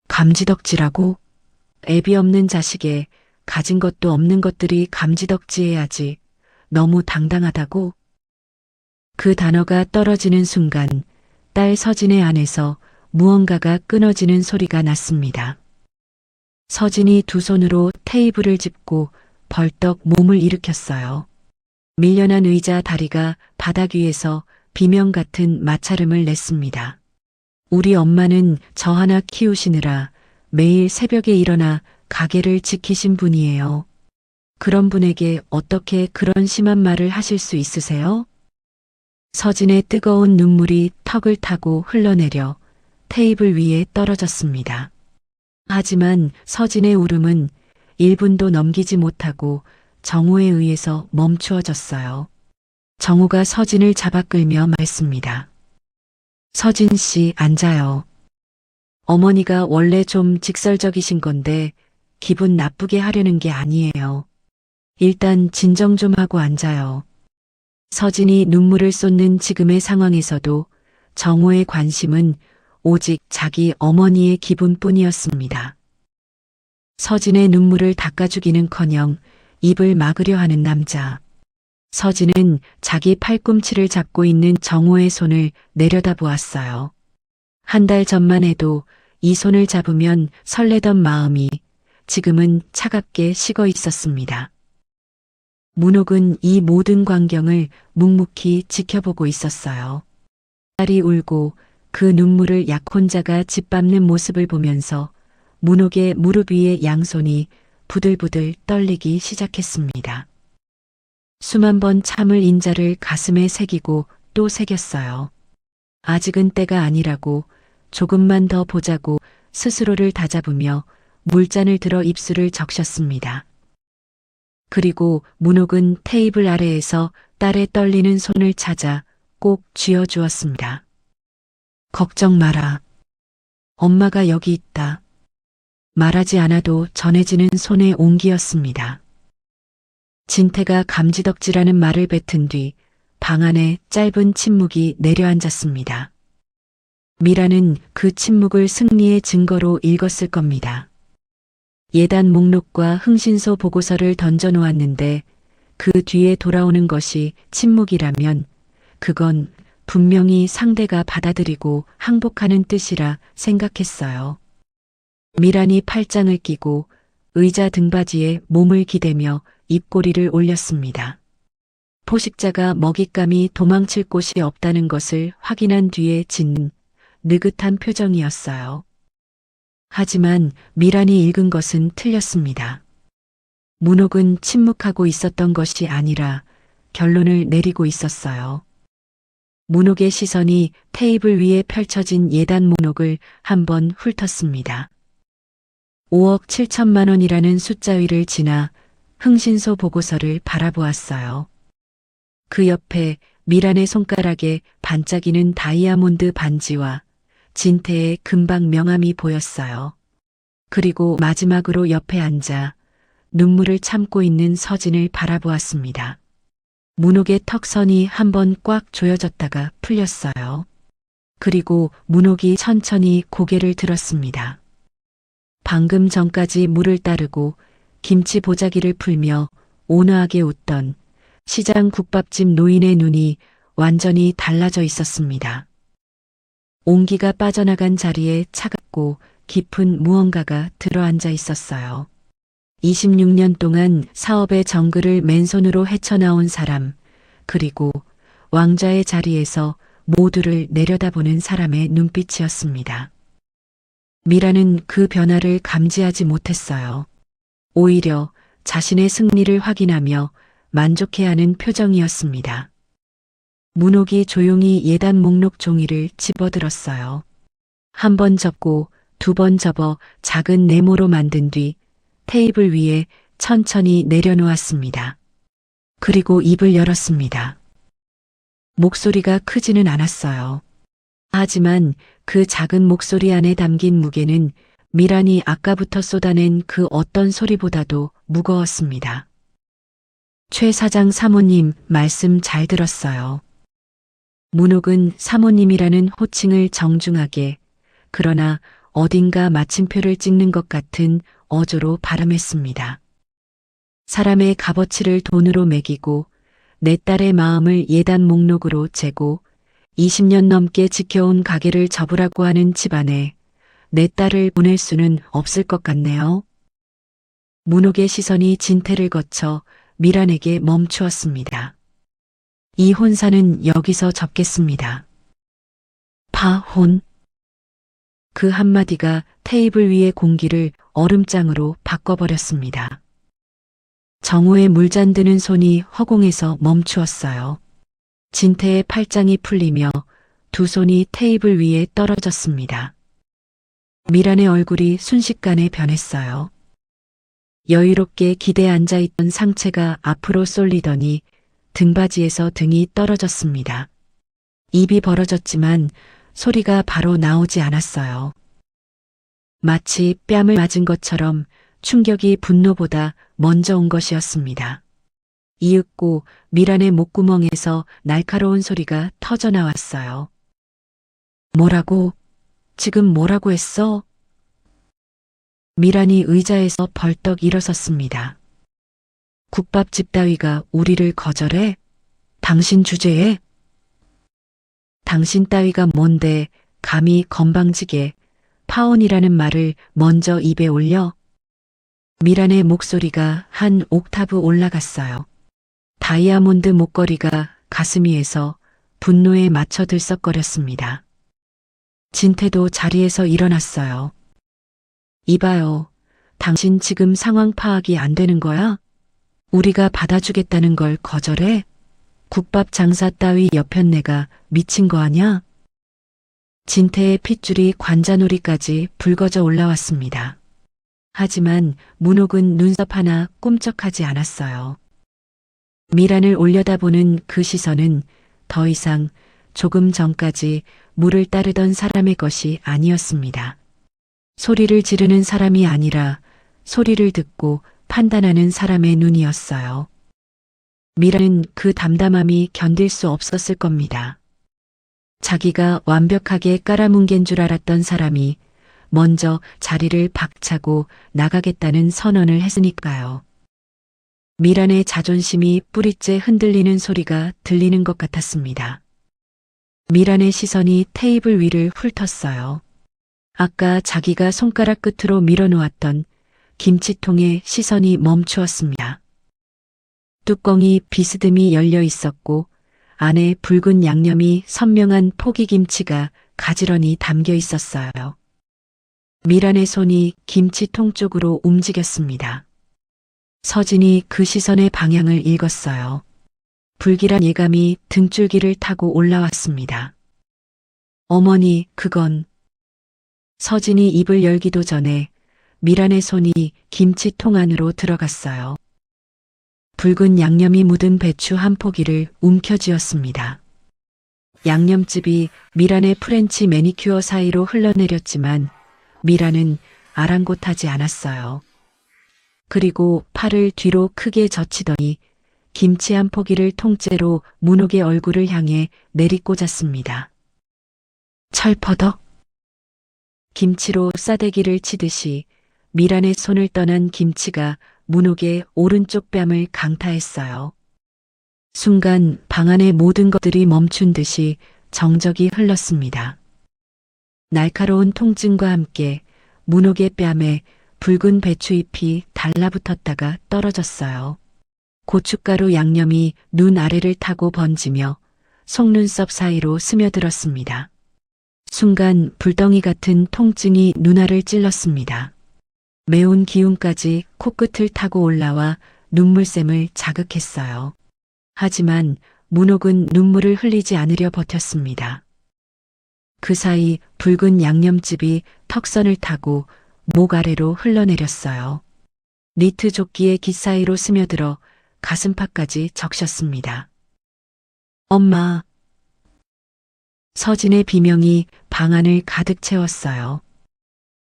Speaker 2: 감지덕지라고? 애비 없는 자식에 가진 것도 없는 것들이 감지덕지해야지. 너무 당당하다고? 그 단어가 떨어지는 순간 딸 서진의 안에서 무언가가 끊어지는 소리가 났습니다. 서진이 두 손으로 테이블을 짚고 벌떡 몸을 일으켰어요. 밀려난 의자 다리가 바닥 위에서 비명 같은 마찰음을 냈습니다. 우리 엄마는 저 하나 키우시느라 매일 새벽에 일어나 가게를 지키신 분이에요. 그런 분에게 어떻게 그런 심한 말을 하실 수 있으세요? 서진의 뜨거운 눈물이 턱을 타고 흘러내려 테이블 위에 떨어졌습니다. 하지만 서진의 울음은 1분도 넘기지 못하고 정우에 의해서 멈추어졌어요. 정우가 서진을 잡아 끌며 말습니다. 서진 씨, 앉아요. 어머니가 원래 좀 직설적이신 건데 기분 나쁘게 하려는 게 아니에요. 일단 진정 좀 하고 앉아요. 서진이 눈물을 쏟는 지금의 상황에서도 정우의 관심은 오직 자기 어머니의 기분뿐이었습니다. 서진의 눈물을 닦아주기는커녕 입을 막으려 하는 남자. 서진은 자기 팔꿈치를 잡고 있는 정우의 손을 내려다보았어요. 한 달 전만 해도 이 손을 잡으면 설레던 마음이 지금은 차갑게 식어 있었습니다. 문옥은 이 모든 광경을 묵묵히 지켜보고 있었어요. 딸이 울고 그 눈물을 약혼자가 짓밟는 모습을 보면서 문옥의 무릎 위에 양손이 부들부들 떨리기 시작했습니다. 수만 번 참을 인자를 가슴에 새기고 또 새겼어요. 아직은 때가 아니라고, 조금만 더 보자고 스스로를 다잡으며 물잔을 들어 입술을 적셨습니다. 그리고 문옥은 테이블 아래에서 딸의 떨리는 손을 찾아 꼭 쥐어주었습니다. 걱정 마라. 엄마가 여기 있다. 말하지 않아도 전해지는 손의 온기였습니다. 진태가 감지덕지라는 말을 뱉은 뒤 방 안에 짧은 침묵이 내려앉았습니다. 미라는 그 침묵을 승리의 증거로 읽었을 겁니다. 예단 목록과 흥신소 보고서를 던져놓았는데 그 뒤에 돌아오는 것이 침묵이라면 그건 분명히 상대가 받아들이고 항복하는 뜻이라 생각했어요. 미란이 팔짱을 끼고 의자 등받이에 몸을 기대며 입꼬리를 올렸습니다. 포식자가 먹잇감이 도망칠 곳이 없다는 것을 확인한 뒤에 짓는 느긋한 표정이었어요. 하지만 미란이 읽은 것은 틀렸습니다. 문옥은 침묵하고 있었던 것이 아니라 결론을 내리고 있었어요. 문옥의 시선이 테이블 위에 펼쳐진 예단 목록을 한번 훑었습니다. 5억 7천만 원이라는 숫자 위를 지나 흥신소 보고서를 바라보았어요. 그 옆에 미란의 손가락에 반짝이는 다이아몬드 반지와 진태의 금박 명함이 보였어요. 그리고 마지막으로 옆에 앉아 눈물을 참고 있는 서진을 바라보았습니다. 문옥의 턱선이 한번 꽉 조여졌다가 풀렸어요. 그리고 문옥이 천천히 고개를 들었습니다. 방금 전까지 물을 따르고 김치 보자기를 풀며 온화하게 웃던 시장 국밥집 노인의 눈이 완전히 달라져 있었습니다. 온기가 빠져나간 자리에 차갑고 깊은 무언가가 들어앉아 있었어요. 26년 동안 사업의 정글을 맨손으로 헤쳐나온 사람, 그리고 왕좌의 자리에서 모두를 내려다보는 사람의 눈빛이었습니다. 미라는 그 변화를 감지하지 못했어요. 오히려 자신의 승리를 확인하며 만족해하는 표정이었습니다. 문옥이 조용히 예단 목록 종이를 집어들었어요. 한 번 접고 두 번 접어 작은 네모로 만든 뒤 테이블 위에 천천히 내려놓았습니다. 그리고 입을 열었습니다. 목소리가 크지는 않았어요. 하지만 그 작은 목소리 안에 담긴 무게는 미란이 아까부터 쏟아낸 그 어떤 소리보다도 무거웠습니다. 최 사장 사모님 말씀 잘 들었어요. 문옥은 사모님이라는 호칭을 정중하게, 그러나 어딘가 마침표를 찍는 것 같은 어조로 발음했습니다. 사람의 값어치를 돈으로 매기고 내 딸의 마음을 예단 목록으로 재고 20년 넘게 지켜온 가게를 접으라고 하는 집안에 내 딸을 보낼 수는 없을 것 같네요. 문옥의 시선이 진태를 거쳐 미란에게 멈추었습니다. 이 혼사는 여기서 접겠습니다. 파혼. 그 한마디가 테이블 위의 공기를 얼음장으로 바꿔버렸습니다. 정우의 물잔 드는 손이 허공에서 멈추었어요. 진태의 팔짱이 풀리며 두 손이 테이블 위에 떨어졌습니다. 미란의 얼굴이 순식간에 변했어요. 여유롭게 기대에 앉아있던 상체가 앞으로 쏠리더니 등받이에서 등이 떨어졌습니다. 입이 벌어졌지만 소리가 바로 나오지 않았어요. 마치 뺨을 맞은 것처럼 충격이 분노보다 먼저 온 것이었습니다. 이윽고 미란의 목구멍에서 날카로운 소리가 터져나왔어요. 뭐라고? 지금 뭐라고 했어? 미란이 의자에서 벌떡 일어섰습니다. 국밥집 따위가 우리를 거절해? 당신 주제에? 당신 따위가 뭔데 감히 건방지게 파혼이라는 말을 먼저 입에 올려? 미란의 목소리가 한 옥타브 올라갔어요. 다이아몬드 목걸이가 가슴 위에서 분노에 맞춰 들썩거렸습니다. 진태도 자리에서 일어났어요. 이봐요. 당신 지금 상황 파악이 안 되는 거야? 우리가 받아주겠다는 걸 거절해? 국밥 장사 따위 여편네가 미친 거 아냐? 진태의 핏줄이 관자놀이까지 붉어져 올라왔습니다. 하지만 문옥은 눈썹 하나 꿈쩍하지 않았어요. 미란을 올려다보는 그 시선은 더 이상 조금 전까지 물을 따르던 사람의 것이 아니었습니다. 소리를 지르는 사람이 아니라 소리를 듣고 판단하는 사람의 눈이었어요. 미란은 그 담담함이 견딜 수 없었을 겁니다. 자기가 완벽하게 깔아뭉갠 줄 알았던 사람이 먼저 자리를 박차고 나가겠다는 선언을 했으니까요. 미란의 자존심이 뿌리째 흔들리는 소리가 들리는 것 같았습니다. 미란의 시선이 테이블 위를 훑었어요. 아까 자기가 손가락 끝으로 밀어놓았던 김치통에 시선이 멈추었습니다. 뚜껑이 비스듬히 열려 있었고 안에 붉은 양념이 선명한 포기김치가 가지런히 담겨 있었어요. 미란의 손이 김치통 쪽으로 움직였습니다. 서진이 그 시선의 방향을 읽었어요. 불길한 예감이 등줄기를 타고 올라왔습니다. 어머니, 그건... 서진이 입을 열기도 전에 미란의 손이 김치통 안으로 들어갔어요. 붉은 양념이 묻은 배추 한 포기를 움켜쥐었습니다. 양념즙이 미란의 프렌치 매니큐어 사이로 흘러내렸지만 미란은 아랑곳하지 않았어요. 그리고 팔을 뒤로 크게 젖히더니 김치 한 포기를 통째로 문옥의 얼굴을 향해 내리꽂았습니다. 철퍼덕. 김치로 싸대기를 치듯이 미란의 손을 떠난 김치가 문옥의 오른쪽 뺨을 강타했어요. 순간 방 안의 모든 것들이 멈춘 듯이 정적이 흘렀습니다. 날카로운 통증과 함께 문옥의 뺨에 붉은 배추잎이 달라붙었다가 떨어졌어요. 고춧가루 양념이 눈 아래를 타고 번지며 속눈썹 사이로 스며들었습니다. 순간 불덩이 같은 통증이 눈알을 찔렀습니다. 매운 기운까지 코끝을 타고 올라와 눈물샘을 자극했어요. 하지만 문옥은 눈물을 흘리지 않으려 버텼습니다. 그 사이 붉은 양념즙이 턱선을 타고 목 아래로 흘러내렸어요. 니트 조끼의 깃 사이로 스며들어 가슴팍까지 적셨습니다. 엄마. 서진의 비명이 방 안을 가득 채웠어요.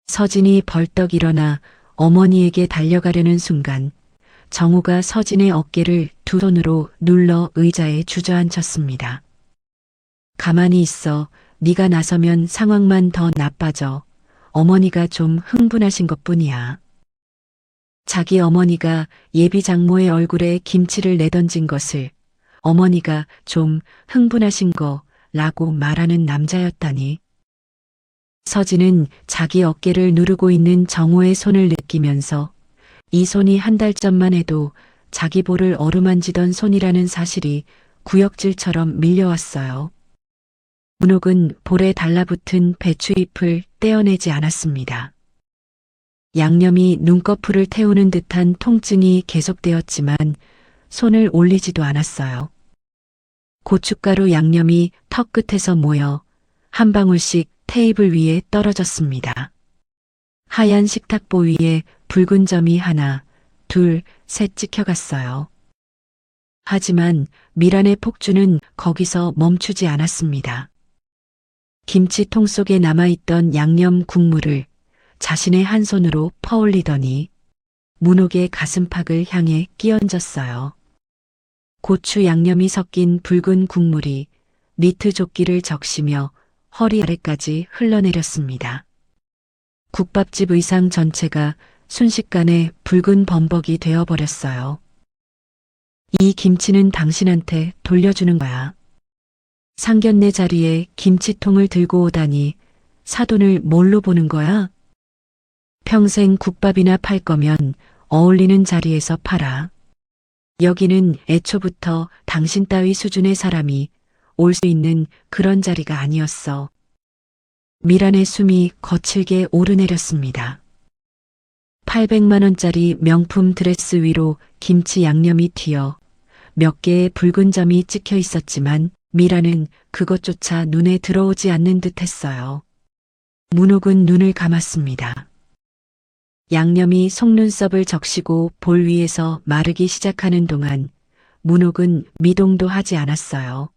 Speaker 2: 서진이 벌떡 일어나 어머니에게 달려가려는 순간 정우가 서진의 어깨를 두 손으로 눌러 의자에 주저앉혔습니다. 가만히 있어. 네가 나서면 상황만 더 나빠져. 어머니가 좀 흥분하신 것뿐이야. 자기 어머니가 예비 장모의 얼굴에 김치를 내던진 것을 어머니가 좀 흥분하신 거라고 말하는 남자였다니. 서진은 자기 어깨를 누르고 있는 정호의 손을 느끼면서 이 손이 한 달 전만 해도 자기 볼을 어루만지던 손이라는 사실이 구역질처럼 밀려왔어요. 문옥은 볼에 달라붙은 배추잎을 떼어내지 않았습니다. 양념이 눈꺼풀을 태우는 듯한 통증이 계속되었지만 손을 올리지도 않았어요. 고춧가루 양념이 턱 끝에서 모여 한 방울씩 테이블 위에 떨어졌습니다. 하얀 식탁보 위에 붉은 점이 하나, 둘, 셋 찍혀갔어요. 하지만 미란의 폭주는 거기서 멈추지 않았습니다. 김치통 속에 남아있던 양념 국물을 자신의 한 손으로 퍼올리더니 문옥의 가슴팍을 향해 끼얹었어요. 고추 양념이 섞인 붉은 국물이 니트 조끼를 적시며 허리 아래까지 흘러내렸습니다. 국밥집 의상 전체가 순식간에 붉은 범벅이 되어버렸어요. 이 김치는 당신한테 돌려주는 거야. 상견례 자리에 김치통을 들고 오다니 사돈을 뭘로 보는 거야? 평생 국밥이나 팔 거면 어울리는 자리에서 팔아. 여기는 애초부터 당신 따위 수준의 사람이 올 수 있는 그런 자리가 아니었어. 미란의 숨이 거칠게 오르내렸습니다. 800만 원짜리 명품 드레스 위로 김치 양념이 튀어 몇 개의 붉은 점이 찍혀 있었지만 미란은 그것조차 눈에 들어오지 않는 듯 했어요. 문옥은 눈을 감았습니다. 양념이 속눈썹을 적시고 볼 위에서 마르기 시작하는 동안 문옥은 미동도 하지 않았어요.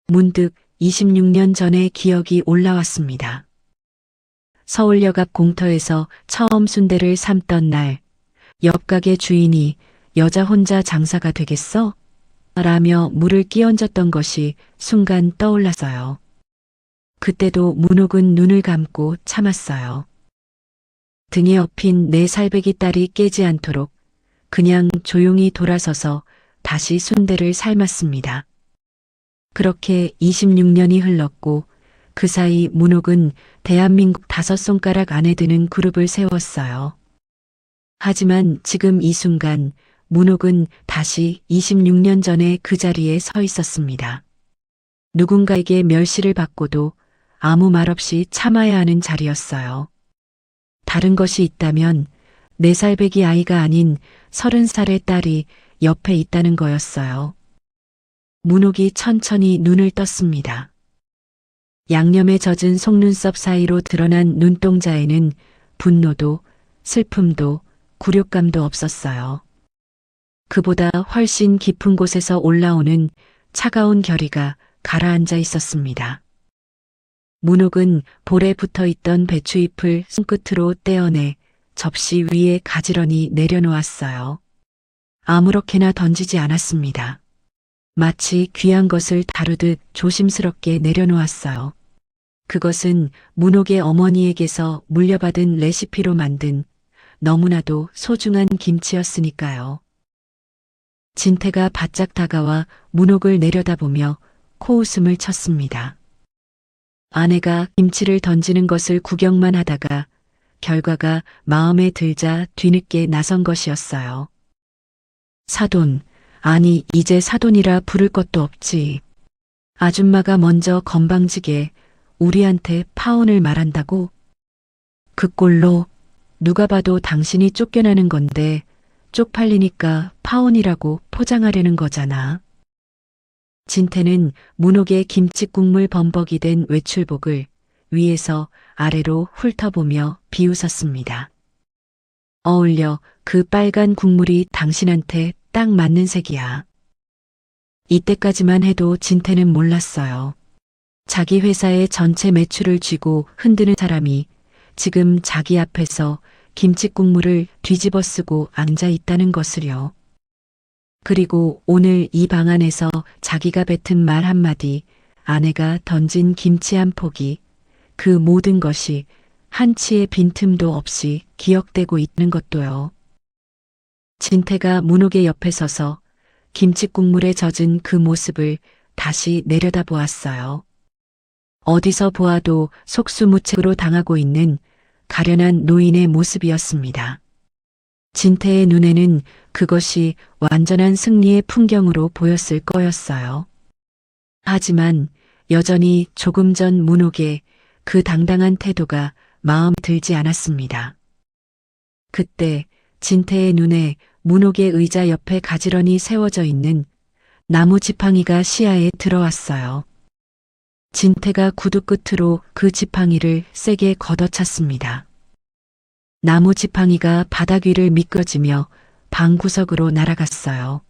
Speaker 2: 문득 26년 전의 기억이 올라왔습니다. 서울역 앞 공터에서 처음 순대를 삶던 날, 옆 가게 주인이 여자 혼자 장사가 되겠어? 라며 물을 끼얹었던 것이 순간 떠올랐어요. 그때도 문옥은 눈을 감고 참았어요. 등에 업힌 내 살배기 딸이 깨지 않도록 그냥 조용히 돌아서서 다시 순대를 삶았습니다. 그렇게 26년이 흘렀고 그 사이 문옥은 대한민국 5손가락 안에 드는 그룹을 세웠어요. 하지만 지금 이 순간 문옥은 다시 26년 전에 그 자리에 서 있었습니다. 누군가에게 멸시를 받고도 아무 말 없이 참아야 하는 자리였어요. 다른 것이 있다면 4살배기 아이가 아닌 30살의 딸이 옆에 있다는 거였어요. 문옥이 천천히 눈을 떴습니다. 양념에 젖은 속눈썹 사이로 드러난 눈동자에는 분노도 슬픔도 굴욕감도 없었어요. 그보다 훨씬 깊은 곳에서 올라오는 차가운 결의가 가라앉아 있었습니다. 문옥은 볼에 붙어 있던 배추잎을 손끝으로 떼어내 접시 위에 가지런히 내려놓았어요. 아무렇게나 던지지 않았습니다. 마치 귀한 것을 다루듯 조심스럽게 내려놓았어요. 그것은 문옥의 어머니에게서 물려받은 레시피로 만든 너무나도 소중한 김치였으니까요. 진태가 바짝 다가와 문옥을 내려다보며 코웃음을 쳤습니다. 아내가 김치를 던지는 것을 구경만 하다가 결과가 마음에 들자 뒤늦게 나선 것이었어요. 사돈, 아니 이제 사돈이라 부를 것도 없지. 아줌마가 먼저 건방지게 우리한테 파혼을 말한다고? 그 꼴로 누가 봐도 당신이 쫓겨나는 건데 쪽팔리니까 파혼이라고 포장하려는 거잖아. 진태는 문옥의 김치국물 범벅이 된 외출복을 위에서 아래로 훑어보며 비웃었습니다. 어울려 그 빨간 국물이 당신한테 딱 맞는 색이야. 이때까지만 해도 진태는 몰랐어요. 자기 회사의 전체 매출을 쥐고 흔드는 사람이 지금 자기 앞에서 김치국물을 뒤집어 쓰고 앉아 있다는 것을요. 그리고 오늘 이 방 안에서 자기가 뱉은 말 한마디, 아내가 던진 김치 한 포기, 그 모든 것이 한치의 빈틈도 없이 기억되고 있는 것도요. 진태가 문옥의 옆에 서서 김치국물에 젖은 그 모습을 다시 내려다보았어요. 어디서 보아도 속수무책으로 당하고 있는 가련한 노인의 모습이었습니다. 진태의 눈에는 그것이 완전한 승리의 풍경으로 보였을 거였어요. 하지만 여전히 조금 전 문옥의 그 당당한 태도가 마음에 들지 않았습니다. 그때 진태의 눈에 문옥의 의자 옆에 가지런히 세워져 있는 나무 지팡이가 시야에 들어왔어요. 진태가 구두 끝으로 그 지팡이를 세게 걷어찼습니다. 나무 지팡이가 바닥 위를 미끄러지며 방 구석으로 날아갔어요.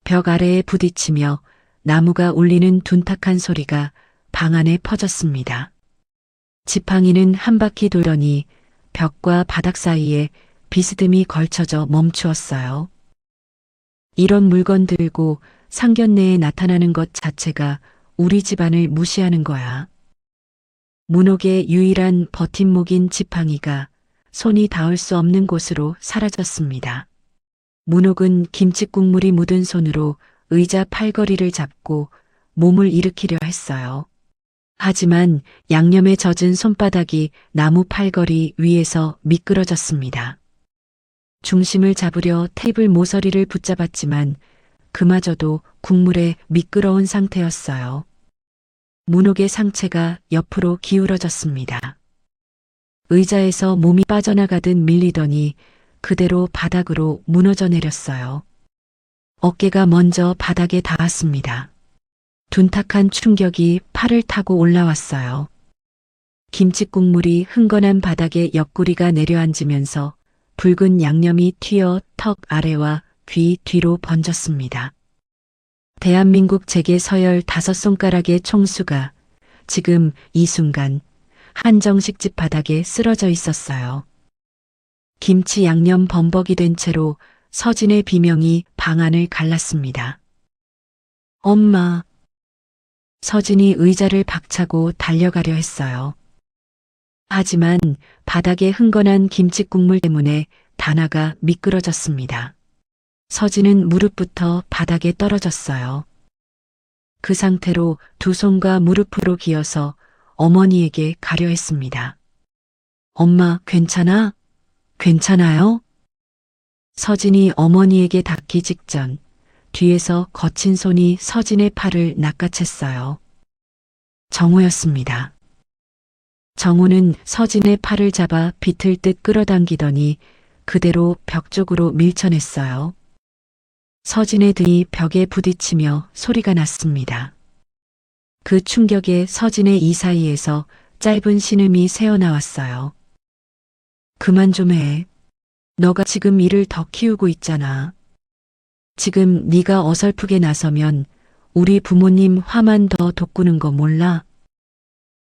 Speaker 2: 벽 아래에 부딪히며 나무가 울리는 둔탁한 소리가 방 안에 퍼졌습니다. 지팡이는 한 바퀴 돌더니 벽과 바닥 사이에 비스듬히 걸쳐져 멈추었어요. 이런 물건 들고 상견례에 나타나는 것 자체가 우리 집안을 무시하는 거야. 문옥의 유일한 버팀목인 지팡이가 손이 닿을 수 없는 곳으로 사라졌습니다. 문옥은 김치국물이 묻은 손으로 의자 팔걸이를 잡고 몸을 일으키려 했어요. 하지만 양념에 젖은 손바닥이 나무 팔걸이 위에서 미끄러졌습니다. 중심을 잡으려 테이블 모서리를 붙잡았지만 그마저도 국물에 미끄러운 상태였어요. 문옥의 상체가 옆으로 기울어졌습니다. 의자에서 몸이 빠져나가듯 밀리더니 그대로 바닥으로 무너져 내렸어요. 어깨가 먼저 바닥에 닿았습니다. 둔탁한 충격이 팔을 타고 올라왔어요. 김치 국물이 흥건한 바닥에 옆구리가 내려앉으면서 붉은 양념이 튀어 턱 아래와 귀 뒤로 번졌습니다. 대한민국 재계 서열 5손가락의 총수가 지금 이 순간 한정식집 바닥에 쓰러져 있었어요. 김치 양념 범벅이 된 채로 서진의 비명이 방 안을 갈랐습니다. 엄마. 서진이 의자를 박차고 달려가려 했어요. 하지만 바닥에 흥건한 김치국물 때문에 단아가 미끄러졌습니다. 서진은 무릎부터 바닥에 떨어졌어요. 그 상태로 두 손과 무릎으로 기어서 어머니에게 가려 했습니다. 엄마, 괜찮아? 괜찮아요? 서진이 어머니에게 닿기 직전 뒤에서 거친 손이 서진의 팔을 낚아챘어요. 정우였습니다. 정우는 서진의 팔을 잡아 비틀 듯 끌어당기더니 그대로 벽 쪽으로 밀쳐냈어요. 서진의 등이 벽에 부딪히며 소리가 났습니다. 그 충격에 서진의 이 사이에서 짧은 신음이 새어나왔어요. 그만 좀 해. 너가 지금 일을 더 키우고 있잖아. 지금 네가 어설프게 나서면 우리 부모님 화만 더 돋구는 거 몰라?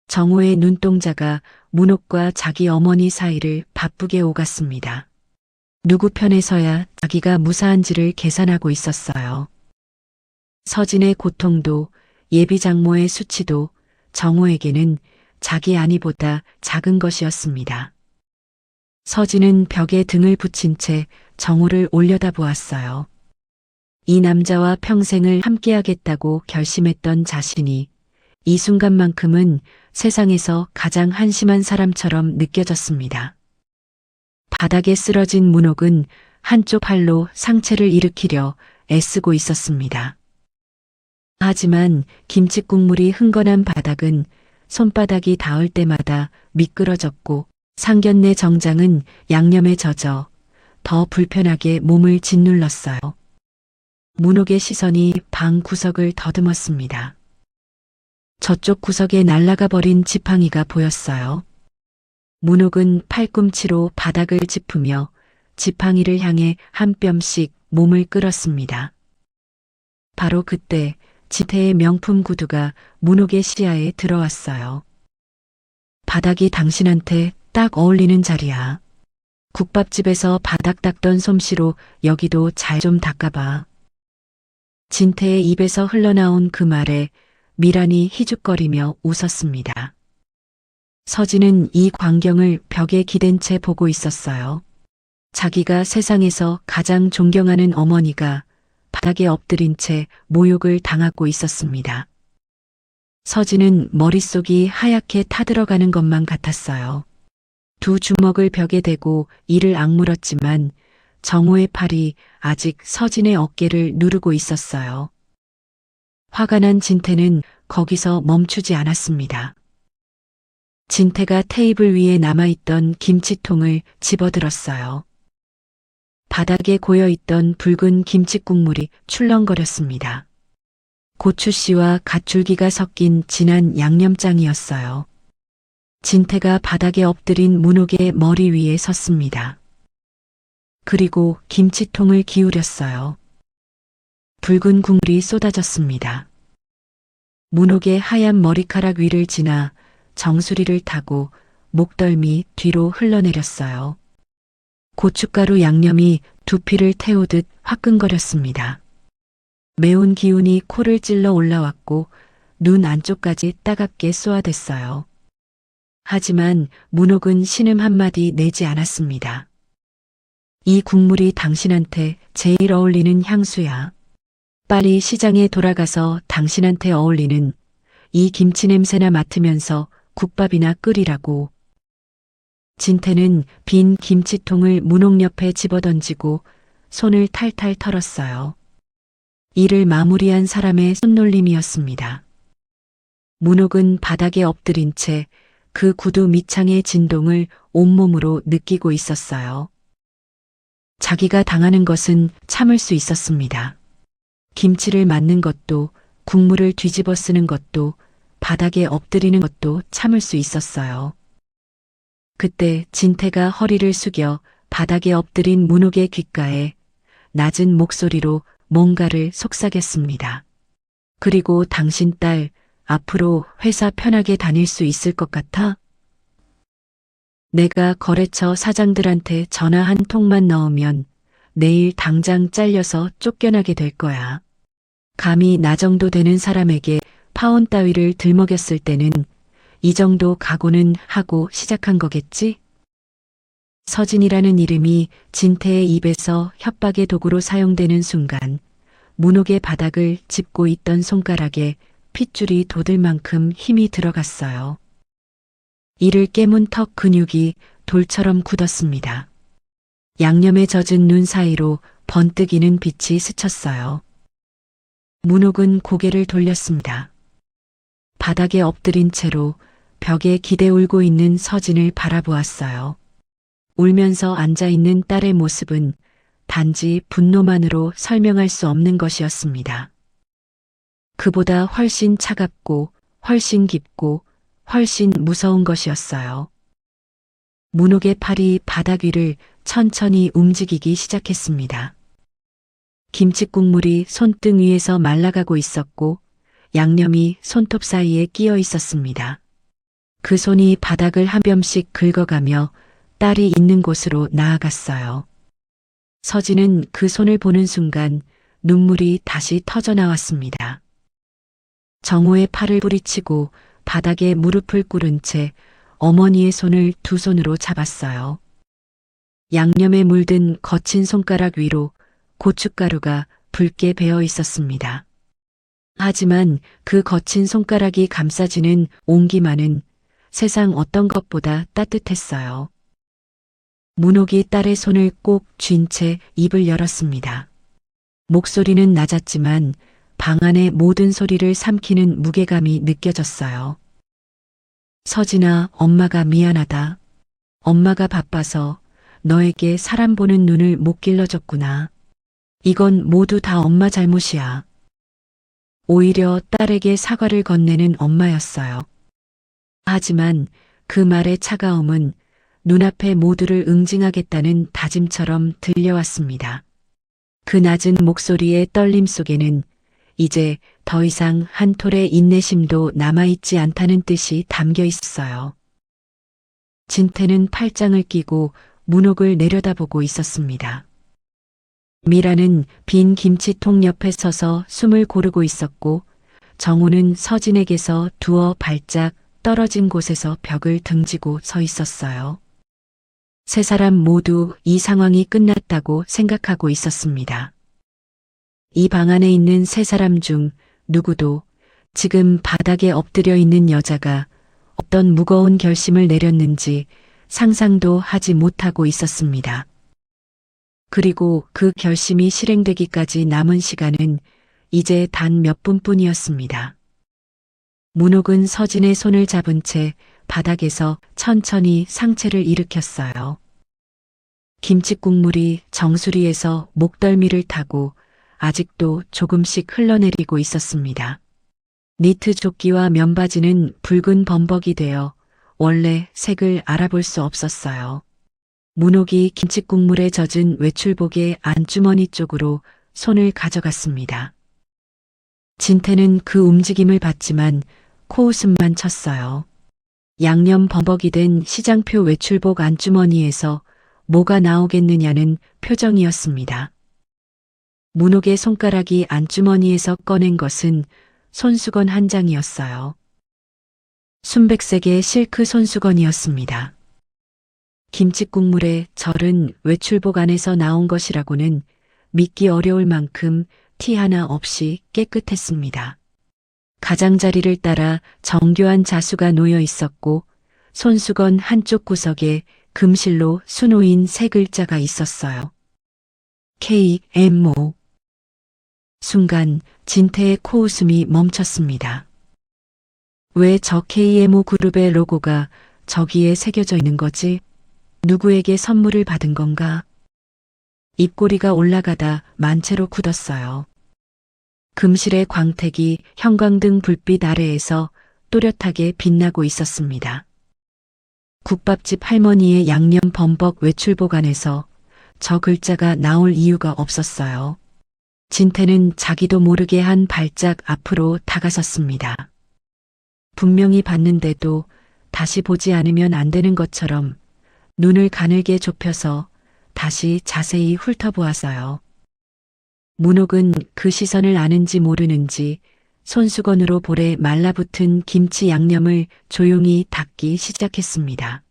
Speaker 2: 정우의 눈동자가 문옥과 자기 어머니 사이를 바쁘게 오갔습니다. 누구 편에 서야 자기가 무사한지를 계산하고 있었어요. 서진의 고통도 예비 장모의 수치도 정우에게는 자기 안위보다 작은 것이었습니다. 서진은 벽에 등을 붙인 채 정우를 올려다보았어요. 이 남자와 평생을 함께하겠다고 결심했던 자신이 이 순간만큼은 세상에서 가장 한심한 사람처럼 느껴졌습니다. 바닥에 쓰러진 문옥은 한쪽 팔로 상체를 일으키려 애쓰고 있었습니다. 하지만 김치국물이 흥건한 바닥은 손바닥이 닿을 때마다 미끄러졌고 상견례 정장은 양념에 젖어 더 불편하게 몸을 짓눌렀어요. 문옥의 시선이 방 구석을 더듬었습니다. 저쪽 구석에 날아가 버린 지팡이가 보였어요. 문옥은 팔꿈치로 바닥을 짚으며 지팡이를 향해 한 뼘씩 몸을 끌었습니다. 바로 그때 지태의 명품 구두가 문옥의 시야에 들어왔어요. 바닥이 당신한테 딱 어울리는 자리야. 국밥집에서 바닥 닦던 솜씨로 여기도 잘 좀 닦아봐. 진태의 입에서 흘러나온 그 말에 미란이 희죽거리며 웃었습니다. 서진은 이 광경을 벽에 기댄 채 보고 있었어요. 자기가 세상에서 가장 존경하는 어머니가 바닥에 엎드린 채 모욕을 당하고 있었습니다. 서진은 머릿속이 하얗게 타들어가는 것만 같았어요. 두 주먹을 벽에 대고 이를 악물었지만 정호의 팔이 아직 서진의 어깨를 누르고 있었어요. 화가 난 진태는 거기서 멈추지 않았습니다. 진태가 테이블 위에 남아있던 김치통을 집어들었어요. 바닥에 고여있던 붉은 김치국물이 출렁거렸습니다. 고추씨와 갓줄기가 섞인 진한 양념장이었어요. 진태가 바닥에 엎드린 문옥의 머리 위에 섰습니다. 그리고 김치통을 기울였어요. 붉은 국물이 쏟아졌습니다. 문옥의 하얀 머리카락 위를 지나 정수리를 타고 목덜미 뒤로 흘러내렸어요. 고춧가루 양념이 두피를 태우듯 화끈거렸습니다. 매운 기운이 코를 찔러 올라왔고 눈 안쪽까지 따갑게 쏘아댔어요. 하지만 문옥은 신음 한마디 내지 않았습니다. 이 국물이 당신한테 제일 어울리는 향수야. 빨리 시장에 돌아가서 당신한테 어울리는 이 김치 냄새나 맡으면서 국밥이나 끓이라고. 진태는 빈 김치통을 문옥 옆에 집어던지고 손을 탈탈 털었어요. 일을 마무리한 사람의 손놀림이었습니다. 문옥은 바닥에 엎드린 채 그 구두 밑창의 진동을 온몸으로 느끼고 있었어요. 자기가 당하는 것은 참을 수 있었습니다. 김치를 맞는 것도, 국물을 뒤집어 쓰는 것도, 바닥에 엎드리는 것도 참을 수 있었어요. 그때 진태가 허리를 숙여 바닥에 엎드린 문옥의 귓가에 낮은 목소리로 뭔가를 속삭였습니다. 그리고 당신 딸 앞으로 회사 편하게 다닐 수 있을 것 같아? 내가 거래처 사장들한테 전화 한 통만 넣으면 내일 당장 잘려서 쫓겨나게 될 거야. 감히 나 정도 되는 사람에게 파혼 따위를 들먹였을 때는 이 정도 각오는 하고 시작한 거겠지? 서진이라는 이름이 진태의 입에서 협박의 도구로 사용되는 순간 문옥의 바닥을 짚고 있던 손가락에 핏줄이 돋을 만큼 힘이 들어갔어요. 이를 깨문 턱 근육이 돌처럼 굳었습니다. 양념에 젖은 눈 사이로 번뜩이는 빛이 스쳤어요. 문옥은 고개를 돌렸습니다. 바닥에 엎드린 채로 벽에 기대 울고 있는 서진을 바라보았어요. 울면서 앉아있는 딸의 모습은 단지 분노만으로 설명할 수 없는 것이었습니다. 그보다 훨씬 차갑고 훨씬 깊고 훨씬 무서운 것이었어요. 문옥의 팔이 바닥 위를 천천히 움직이기 시작했습니다. 김치 국물이 손등 위에서 말라가고 있었고 양념이 손톱 사이에 끼어 있었습니다. 그 손이 바닥을 한 뼘씩 긁어가며 딸이 있는 곳으로 나아갔어요. 서진은 그 손을 보는 순간 눈물이 다시 터져 나왔습니다. 정호의 팔을 부리치고 바닥에 무릎을 꿇은 채 어머니의 손을 두 손으로 잡았어요. 양념에 물든 거친 손가락 위로 고춧가루가 붉게 배어 있었습니다. 하지만 그 거친 손가락이 감싸지는 온기만은 세상 어떤 것보다 따뜻했어요. 문옥이 딸의 손을 꼭 쥔 채 입을 열었습니다. 목소리는 낮았지만 방 안의 모든 소리를 삼키는 무게감이 느껴졌어요. 서진아, 엄마가 미안하다. 엄마가 바빠서 너에게 사람 보는 눈을 못 길러줬구나. 이건 모두 다 엄마 잘못이야. 오히려 딸에게 사과를 건네는 엄마였어요. 하지만 그 말의 차가움은 눈앞에 모두를 응징하겠다는 다짐처럼 들려왔습니다. 그 낮은 목소리의 떨림 속에는 이제 더 이상 한 톨의 인내심도 남아있지 않다는 뜻이 담겨 있었어요. 진태는 팔짱을 끼고 문옥을 내려다보고 있었습니다. 미라는 빈 김치통 옆에 서서 숨을 고르고 있었고 정우는 서진에게서 두어 발짝 떨어진 곳에서 벽을 등지고 서 있었어요. 세 사람 모두 이 상황이 끝났다고 생각하고 있었습니다. 이 방 안에 있는 세 사람 중 누구도 지금 바닥에 엎드려 있는 여자가 어떤 무거운 결심을 내렸는지 상상도 하지 못하고 있었습니다. 그리고 그 결심이 실행되기까지 남은 시간은 이제 단 몇 분뿐이었습니다. 문옥은 서진의 손을 잡은 채 바닥에서 천천히 상체를 일으켰어요. 김치 국물이 정수리에서 목덜미를 타고 아직도 조금씩 흘러내리고 있었습니다. 니트 조끼와 면바지는 붉은 범벅이 되어 원래 색을 알아볼 수 없었어요. 문옥이 김치국물에 젖은 외출복의 안주머니 쪽으로 손을 가져갔습니다. 진태는 그 움직임을 봤지만 코웃음만 쳤어요. 양념 범벅이 된 시장표 외출복 안주머니에서 뭐가 나오겠느냐는 표정이었습니다. 문옥의 손가락이 안주머니에서 꺼낸 것은 손수건 한 장이었어요. 순백색의 실크 손수건이었습니다. 김치국물에 절은 외출복 안에서 나온 것이라고는 믿기 어려울 만큼 티 하나 없이 깨끗했습니다. 가장자리를 따라 정교한 자수가 놓여 있었고 손수건 한쪽 구석에 금실로 수놓인 세 글자가 있었어요. KMO. 순간 진태의 코웃음이 멈췄습니다. 왜 저 KMO 그룹의 로고가 저기에 새겨져 있는 거지? 누구에게 선물을 받은 건가? 입꼬리가 올라가다 만체로 굳었어요. 금실의 광택이 형광등 불빛 아래에서 또렷하게 빛나고 있었습니다. 국밥집 할머니의 양념 범벅 외출복안에서 저 글자가 나올 이유가 없었어요. 진태는 자기도 모르게 한 발짝 앞으로 다가섰습니다. 분명히 봤는데도 다시 보지 않으면 안 되는 것처럼 눈을 가늘게 좁혀서 다시 자세히 훑어보았어요. 문옥은 그 시선을 아는지 모르는지 손수건으로 볼에 말라붙은 김치 양념을 조용히 닦기 시작했습니다.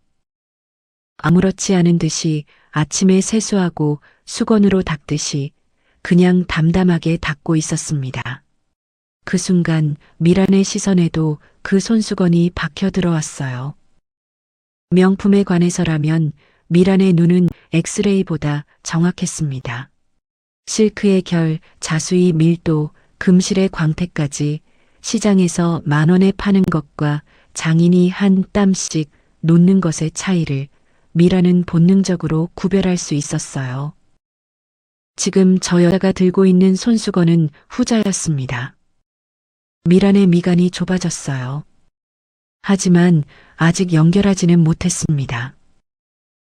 Speaker 2: 아무렇지 않은 듯이 아침에 세수하고 수건으로 닦듯이 그냥 담담하게 닦고 있었습니다. 그 순간 미란의 시선에도 그 손수건이 박혀 들어왔어요. 명품에 관해서라면 미란의 눈은 엑스레이보다 정확했습니다. 실크의 결, 자수의 밀도, 금실의 광택까지 시장에서 10,000원에 파는 것과 장인이 한 땀씩 놓는 것의 차이를 미라는 본능적으로 구별할 수 있었어요. 지금 저 여자가 들고 있는 손수건은 후자였습니다. 미란의 미간이 좁아졌어요. 하지만 아직 연결하지는 못했습니다.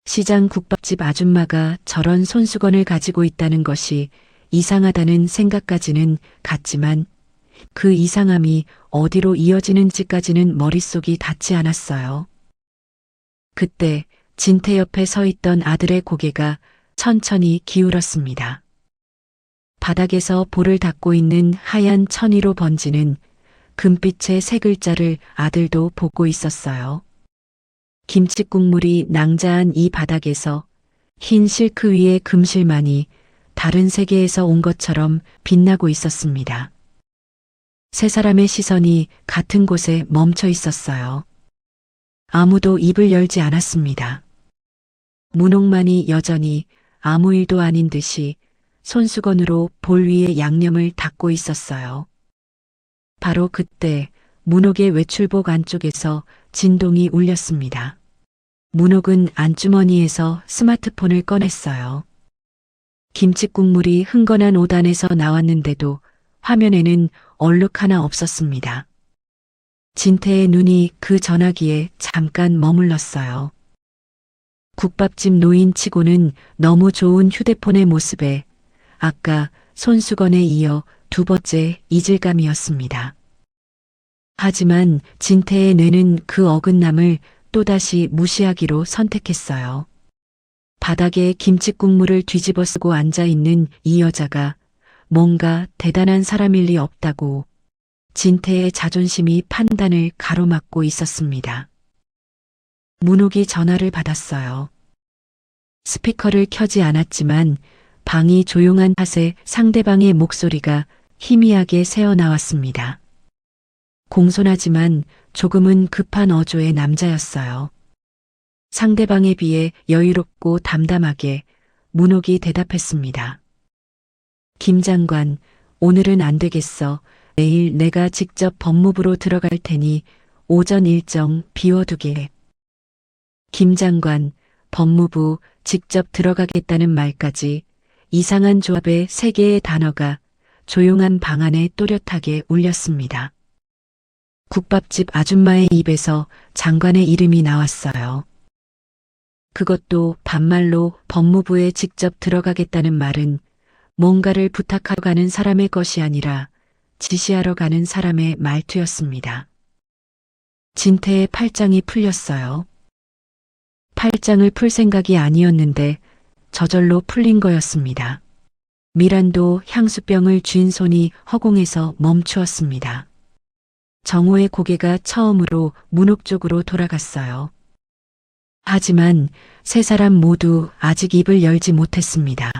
Speaker 2: 시장 국밥집 아줌마가 저런 손수건을 가지고 있다는 것이 이상하다는 생각까지는 갔지만 그 이상함이 어디로 이어지는지까지는 머릿속이 닿지 않았어요. 그때 진태 옆에 서 있던 아들의 고개가 천천히 기울었습니다. 바닥에서 볼을 닦고 있는 하얀 천위로 번지는 금빛의 세 글자를 아들도 보고 있었어요. 김치 국물이 낭자한 이 바닥에서 흰 실크 위에 금실만이 다른 세계에서 온 것처럼 빛나고 있었습니다. 세 사람의 시선이 같은 곳에 멈춰 있었어요. 아무도 입을 열지 않았습니다. 문옥만이 여전히 아무 일도 아닌 듯이 손수건으로 볼 위에 양념을 닦고 있었어요. 바로 그때 문옥의 외출복 안쪽에서 진동이 울렸습니다. 문옥은 안주머니에서 스마트폰을 꺼냈어요. 김치 국물이 흥건한 5단에서 나왔는데도 화면에는 얼룩 하나 없었습니다. 진태의 눈이 그 전화기에 잠깐 머물렀어요. 국밥집 노인치고는 너무 좋은 휴대폰의 모습에 아까 손수건에 이어 두 번째 이질감이었습니다. 하지만 진태의 뇌는 그 어긋남을 또다시 무시하기로 선택했어요. 바닥에 김치국물을 뒤집어 쓰고 앉아있는 이 여자가 뭔가 대단한 사람일 리 없다고 진태의 자존심이 판단을 가로막고 있었습니다. 문옥이 전화를 받았어요. 스피커를 켜지 않았지만 방이 조용한 탓에 상대방의 목소리가 희미하게 새어나왔습니다. 공손하지만 조금은 급한 어조의 남자였어요. 상대방에 비해 여유롭고 담담하게 문옥이 대답했습니다. 김 장관, 오늘은 안 되겠어. 내일 내가 직접 법무부로 들어갈 테니 오전 일정 비워두게. 김 장관, 법무부 직접 들어가겠다는 말까지 이상한 조합의 세 개의 단어가 조용한 방 안에 또렷하게 울렸습니다. 국밥집 아줌마의 입에서 장관의 이름이 나왔어요. 그것도 반말로 법무부에 직접 들어가겠다는 말은 뭔가를 부탁하러 가는 사람의 것이 아니라 지시하러 가는 사람의 말투였습니다. 진태의 팔짱이 풀렸어요. 팔짱을 풀 생각이 아니었는데 저절로 풀린 거였습니다. 미란도 향수병을 쥔 손이 허공에서 멈추었습니다. 정호의 고개가 처음으로 문옥 쪽으로 돌아갔어요. 하지만 세 사람 모두 아직 입을 열지 못했습니다.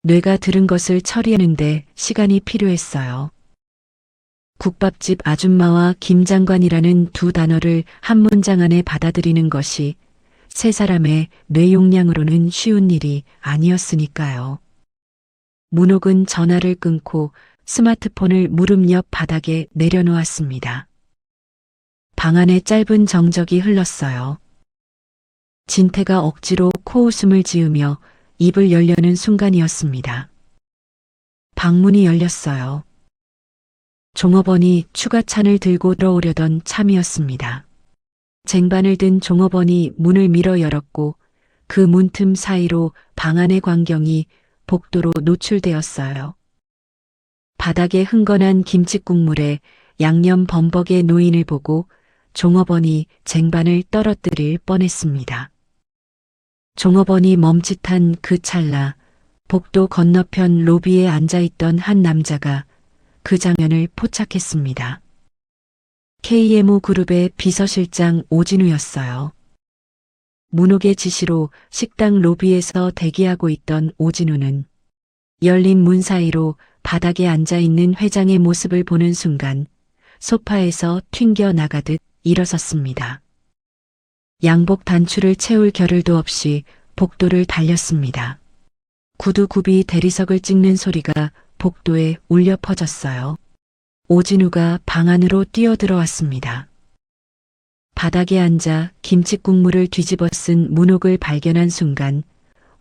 Speaker 2: 뇌가 들은 것을 처리하는데 시간이 필요했어요. 국밥집 아줌마와 김장관이라는 두 단어를 한 문장 안에 받아들이는 것이 세 사람의 뇌용량으로는 쉬운 일이 아니었으니까요. 문옥은 전화를 끊고 스마트폰을 무릎 옆 바닥에 내려놓았습니다. 방 안에 짧은 정적이 흘렀어요. 진태가 억지로 코웃음을 지으며 입을 열려는 순간이었습니다. 방문이 열렸어요. 종업원이 추가찬을 들고 들어오려던 참이었습니다. 쟁반을 든 종업원이 문을 밀어 열었고 그 문틈 사이로 방 안의 광경이 복도로 노출되었어요. 바닥에 흥건한 김칫국물에 양념 범벅의 노인을 보고 종업원이 쟁반을 떨어뜨릴 뻔했습니다. 종업원이 멈칫한 그 찰나 복도 건너편 로비에 앉아있던 한 남자가 그 장면을 포착했습니다. KMO 그룹의 비서실장 오진우였어요. 문옥의 지시로 식당 로비에서 대기하고 있던 오진우는 열린 문 사이로 바닥에 앉아있는 회장의 모습을 보는 순간 소파에서 튕겨 나가듯 일어섰습니다. 양복 단추를 채울 겨를도 없이 복도를 달렸습니다. 구두굽이 대리석을 찍는 소리가 복도에 울려 퍼졌어요. 오진우가 방 안으로 뛰어들어왔습니다. 바닥에 앉아 김칫국물을 뒤집어 쓴 문옥을 발견한 순간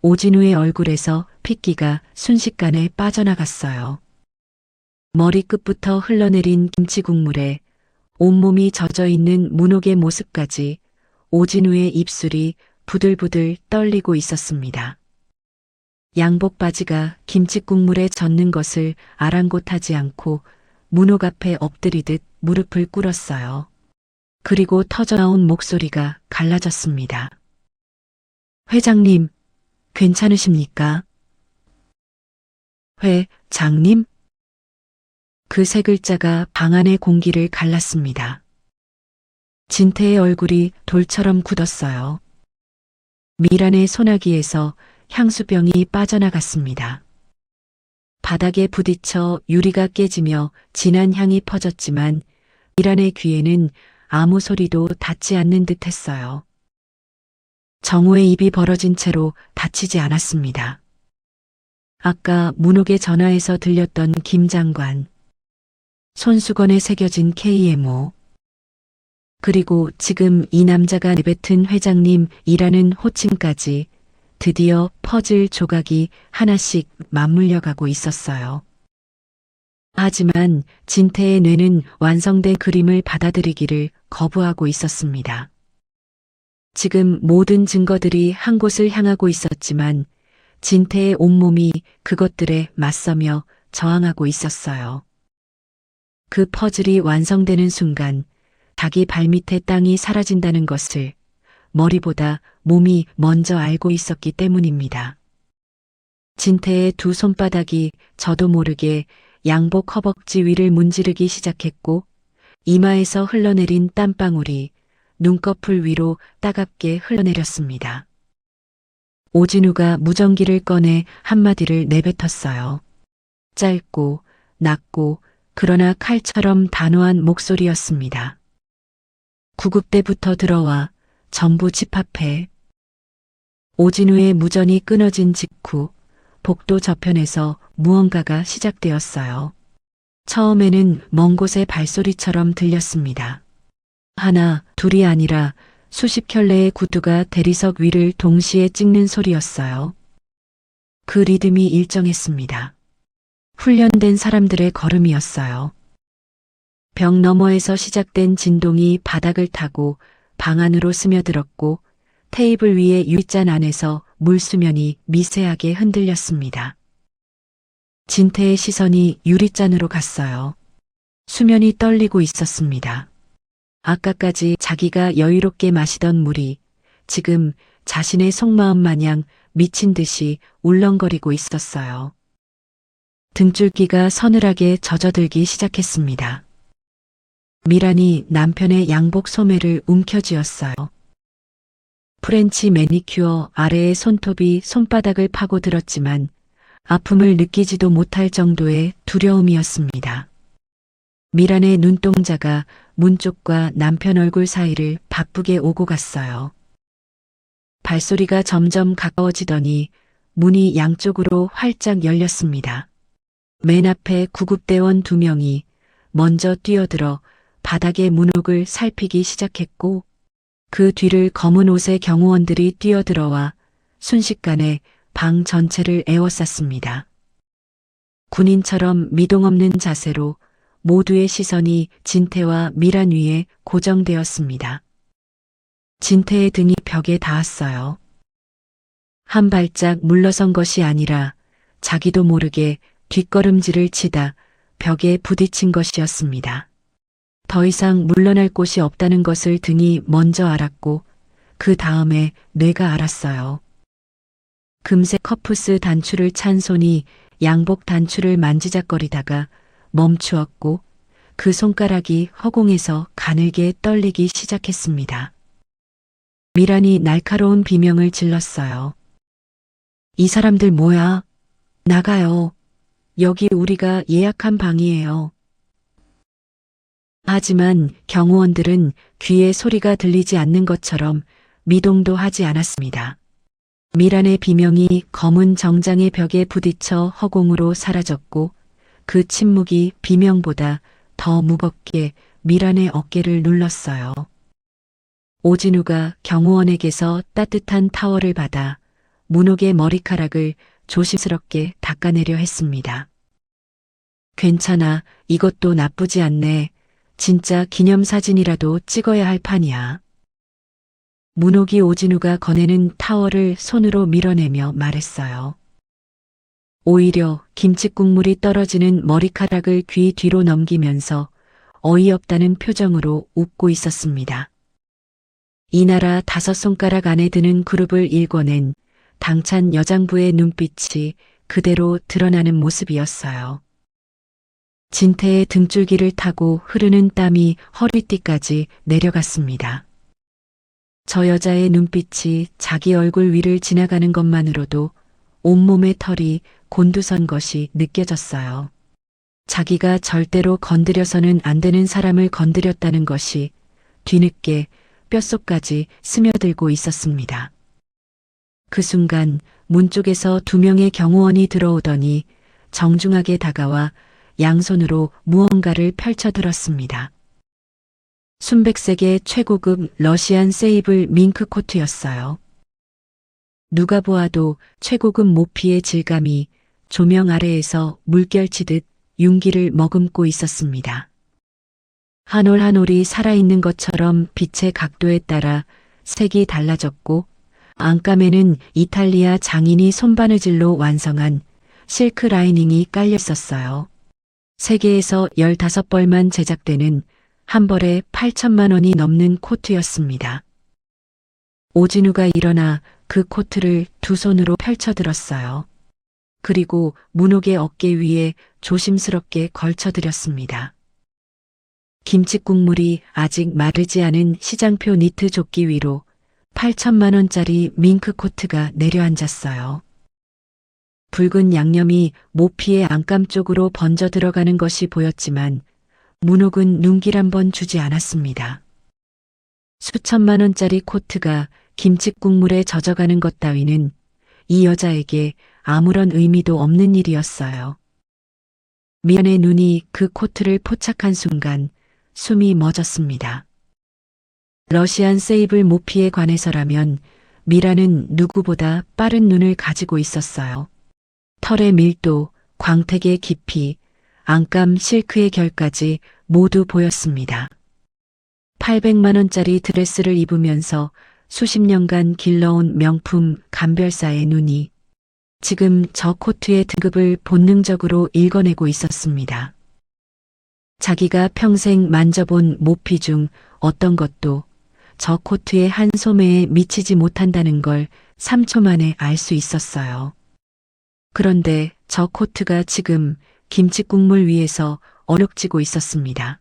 Speaker 2: 오진우의 얼굴에서 핏기가 순식간에 빠져나갔어요. 머리끝부터 흘러내린 김치국물에 온몸이 젖어있는 문옥의 모습까지 오진우의 입술이 부들부들 떨리고 있었습니다. 양복 바지가 김칫국물에 젖는 것을 아랑곳하지 않고 문옥 앞에 엎드리듯 무릎을 꿇었어요. 그리고 터져나온 목소리가 갈라졌습니다. 회장님, 괜찮으십니까? 회장님? 그 세 글자가 방 안의 공기를 갈랐습니다. 진태의 얼굴이 돌처럼 굳었어요. 미란의 소나기에서 향수병이 빠져나갔습니다. 바닥에 부딪혀 유리가 깨지며 진한 향이 퍼졌지만 미란의 귀에는 아무 소리도 닿지 않는 듯 했어요. 정우의 입이 벌어진 채로 다치지 않았습니다. 아까 문옥의 전화에서 들렸던 김장관, 손수건에 새겨진 KMO, 그리고 지금 이 남자가 내뱉은 회장님이라는 호칭까지 드디어 퍼즐 조각이 하나씩 맞물려가고 있었어요. 하지만 진태의 뇌는 완성된 그림을 받아들이기를 거부하고 있었습니다. 지금 모든 증거들이 한 곳을 향하고 있었지만 진태의 온몸이 그것들에 맞서며 저항하고 있었어요. 그 퍼즐이 완성되는 순간 자기 발밑에 땅이 사라진다는 것을 머리보다 몸이 먼저 알고 있었기 때문입니다. 진태의 두 손바닥이 저도 모르게 양복 허벅지 위를 문지르기 시작했고 이마에서 흘러내린 땀방울이 눈꺼풀 위로 따갑게 흘러내렸습니다. 오진우가 무전기를 꺼내 한마디를 내뱉었어요. 짧고 낮고 그러나 칼처럼 단호한 목소리였습니다. 구급대부터 들어와 전부 집합해. 오진우의 무전이 끊어진 직후 복도 저편에서 무언가가 시작되었어요. 처음에는 먼 곳의 발소리처럼 들렸습니다. 하나, 둘이 아니라 수십 켤레의 구두가 대리석 위를 동시에 찍는 소리였어요. 그 리듬이 일정했습니다. 훈련된 사람들의 걸음이었어요. 벽 너머에서 시작된 진동이 바닥을 타고 방 안으로 스며들었고 테이블 위의 유리잔 안에서 물수면이 미세하게 흔들렸습니다. 진태의 시선이 유리잔으로 갔어요. 수면이 떨리고 있었습니다. 아까까지 자기가 여유롭게 마시던 물이 지금 자신의 속마음 마냥 미친 듯이 울렁거리고 있었어요. 등줄기가 서늘하게 젖어들기 시작했습니다. 미란이 남편의 양복 소매를 움켜쥐었어요. 프렌치 매니큐어 아래의 손톱이 손바닥을 파고들었지만 아픔을 느끼지도 못할 정도의 두려움이었습니다. 미란의 눈동자가 문 쪽과 남편 얼굴 사이를 바쁘게 오고 갔어요. 발소리가 점점 가까워지더니 문이 양쪽으로 활짝 열렸습니다. 맨 앞에 구급대원 2명이 먼저 뛰어들어 바닥의 문옥을 살피기 시작했고 그 뒤를 검은 옷의 경호원들이 뛰어들어와 순식간에 방 전체를 에워쌌습니다. 군인처럼 미동 없는 자세로 모두의 시선이 진태와 미란 위에 고정되었습니다. 진태의 등이 벽에 닿았어요. 한 발짝 물러선 것이 아니라 자기도 모르게 뒷걸음질을 치다 벽에 부딪힌 것이었습니다. 더 이상 물러날 곳이 없다는 것을 등이 먼저 알았고 그 다음에 뇌가 알았어요. 금색 커프스 단추를 찬 손이 양복 단추를 만지작거리다가 멈추었고 그 손가락이 허공에서 가늘게 떨리기 시작했습니다. 미란이 날카로운 비명을 질렀어요. 이 사람들 뭐야? 나가요. 여기 우리가 예약한 방이에요. 하지만 경호원들은 귀에 소리가 들리지 않는 것처럼 미동도 하지 않았습니다. 미란의 비명이 검은 정장의 벽에 부딪혀 허공으로 사라졌고 그 침묵이 비명보다 더 무겁게 미란의 어깨를 눌렀어요. 오진우가 경호원에게서 따뜻한 타월을 받아 문옥의 머리카락을 조심스럽게 닦아내려 했습니다. 괜찮아, 이것도 나쁘지 않네. 진짜 기념사진이라도 찍어야 할 판이야. 문옥이 오진우가 거내는 타월을 손으로 밀어내며 말했어요. 오히려 김칫국물이 떨어지는 머리카락을 귀 뒤로 넘기면서 어이없다는 표정으로 웃고 있었습니다. 이 나라 5손가락 안에 드는 그룹을 일궈낸 당찬 여장부의 눈빛이 그대로 드러나는 모습이었어요. 진태의 등줄기를 타고 흐르는 땀이 허리띠까지 내려갔습니다. 저 여자의 눈빛이 자기 얼굴 위를 지나가는 것만으로도 온몸의 털이 곤두선 것이 느껴졌어요. 자기가 절대로 건드려서는 안 되는 사람을 건드렸다는 것이 뒤늦게 뼛속까지 스며들고 있었습니다. 그 순간 문 쪽에서 2명의 경호원이 들어오더니 정중하게 다가와 양손으로 무언가를 펼쳐들었습니다. 순백색의 최고급 러시안 세이블 밍크 코트였어요. 누가 보아도 최고급 모피의 질감이 조명 아래에서 물결치듯 윤기를 머금고 있었습니다. 한 올 한 올이 살아있는 것처럼 빛의 각도에 따라 색이 달라졌고 안감에는 이탈리아 장인이 손바느질로 완성한 실크 라이닝이 깔려 있었어요. 세계에서 15벌만 제작되는 한 벌에 8천만 원이 넘는 코트였습니다. 오진우가 일어나 그 코트를 2손으로 펼쳐들었어요. 그리고 문옥의 어깨 위에 조심스럽게 걸쳐드렸습니다. 김칫국물이 아직 마르지 않은 시장표 니트 조끼 위로 8천만 원짜리 밍크 코트가 내려앉았어요. 붉은 양념이 모피의 안감 쪽으로 번져 들어가는 것이 보였지만 문옥은 눈길 한 번 주지 않았습니다. 수천만 원짜리 코트가 김칫국물에 젖어가는 것 따위는 이 여자에게 아무런 의미도 없는 일이었어요. 미란의 눈이 그 코트를 포착한 순간 숨이 멎었습니다. 러시안 세이블 모피에 관해서라면 미란은 누구보다 빠른 눈을 가지고 있었어요. 털의 밀도, 광택의 깊이, 안감 실크의 결까지 모두 보였습니다. 800만 원짜리 드레스를 입으면서 수십 년간 길러온 명품 감별사의 눈이 지금 저 코트의 등급을 본능적으로 읽어내고 있었습니다. 자기가 평생 만져본 모피 중 어떤 것도 저 코트의 한 소매에 미치지 못한다는 걸 3초 만에 알 수 있었어요. 그런데 저 코트가 지금 김칫국물 위에서 어룩지고 있었습니다.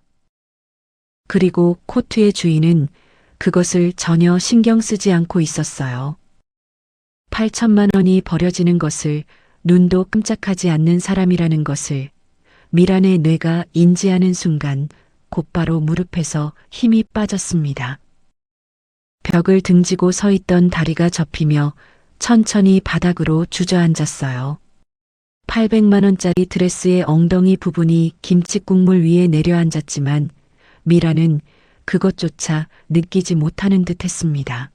Speaker 2: 그리고 코트의 주인은 그것을 전혀 신경 쓰지 않고 있었어요. 8천만 원이 버려지는 것을 눈도 끔찍하지 않는 사람이라는 것을 미란의 뇌가 인지하는 순간 곧바로 무릎에서 힘이 빠졌습니다. 벽을 등지고 서 있던 다리가 접히며 천천히 바닥으로 주저앉았어요. 800만 원짜리 드레스의 엉덩이 부분이 김칫국물 위에 내려앉았지만 미라는 그것조차 느끼지 못하는 듯 했습니다.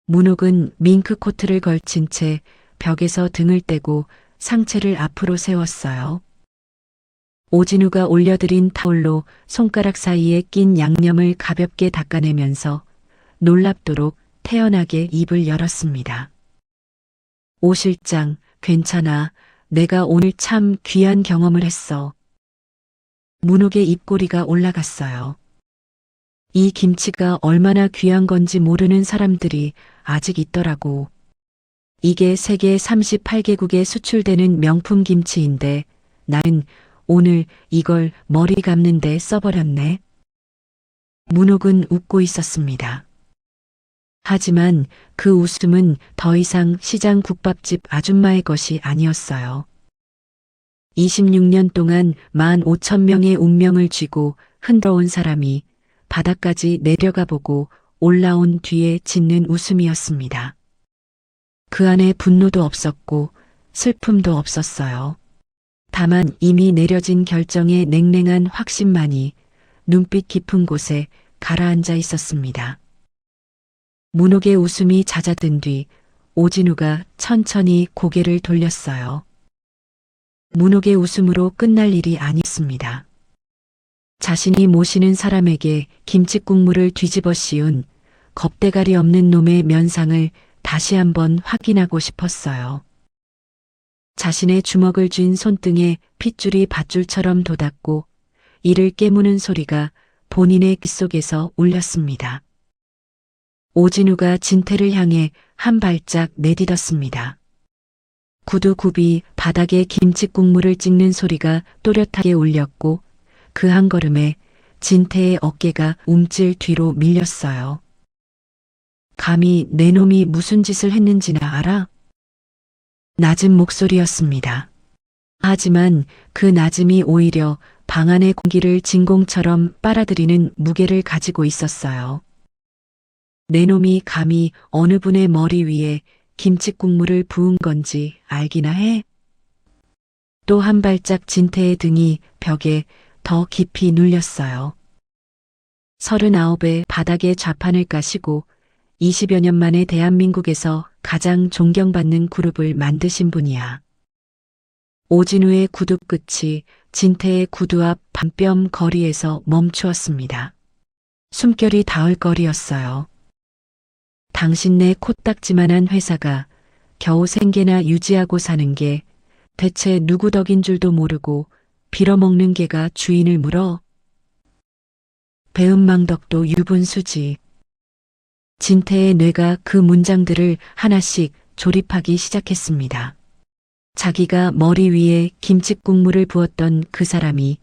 Speaker 2: 문옥은 밍크 코트를 걸친 채 벽에서 등을 떼고 상체를 앞으로 세웠어요. 오진우가 올려드린 타올로 손가락 사이에 낀 양념을 가볍게 닦아내면서 놀랍도록 태연하게 입을 열었습니다. 오 실장, 괜찮아. 내가 오늘 참 귀한 경험을 했어. 문옥의 입꼬리가 올라갔어요. 이 김치가 얼마나 귀한 건지 모르는 사람들이 아직 있더라고. 이게 세계 38개국에 수출되는 명품 김치인데 나는 오늘 이걸 머리 감는데 써버렸네. 문옥은 웃고 있었습니다. 하지만 그 웃음은 더 이상 시장 국밥집 아줌마의 것이 아니었어요. 26년 동안 15,000명의 운명을 쥐고 흔들어온 사람이 바닥까지 내려가 보고 올라온 뒤에 짓는 웃음이었습니다. 그 안에 분노도 없었고 슬픔도 없었어요. 다만 이미 내려진 결정의 냉랭한 확신만이 눈빛 깊은 곳에 가라앉아 있었습니다. 문옥의 웃음이 잦아든 뒤 오진우가 천천히 고개를 돌렸어요. 문옥의 웃음으로 끝날 일이 아니었습니다. 자신이 모시는 사람에게 김칫국물을 뒤집어 씌운 겁대가리 없는 놈의 면상을 다시 한번 확인하고 싶었어요. 자신의 주먹을 쥔 손등에 핏줄이 밧줄처럼 돋았고 이를 깨무는 소리가 본인의 귀 속에서 울렸습니다. 오진우가 진태를 향해 한 발짝 내딛었습니다. 구두굽이 바닥에 김칫국물을 찍는 소리가 또렷하게 울렸고 그 한 걸음에 진태의 어깨가 움찔 뒤로 밀렸어요. 감히 내 놈이 무슨 짓을 했는지나 알아? 낮은 목소리였습니다. 하지만 그 낮음이 오히려 방 안의 공기를 진공처럼 빨아들이는 무게를 가지고 있었어요. 내 놈이 감히 어느 분의 머리 위에 김칫국물을 부은 건지 알기나 해? 또 한 발짝 진태의 등이 벽에 더 깊이 눌렸어요. 39에 바닥에 좌판을 까시고 20여 년 만에 대한민국에서 가장 존경받는 그룹을 만드신 분이야. 오진우의 구두 끝이 진태의 구두 앞 반뼘 거리에서 멈추었습니다. 숨결이 닿을 거리였어요. 당신네 코딱지만한 회사가 겨우 생계나 유지하고 사는 게 대체 누구 덕인 줄도 모르고 빌어먹는 개가 주인을 물어? 배은망덕도 유분수지. 진태의 뇌가 그 문장들을 하나씩 조립하기 시작했습니다. 자기가 머리 위에 김칫국물을 부었던 그 사람이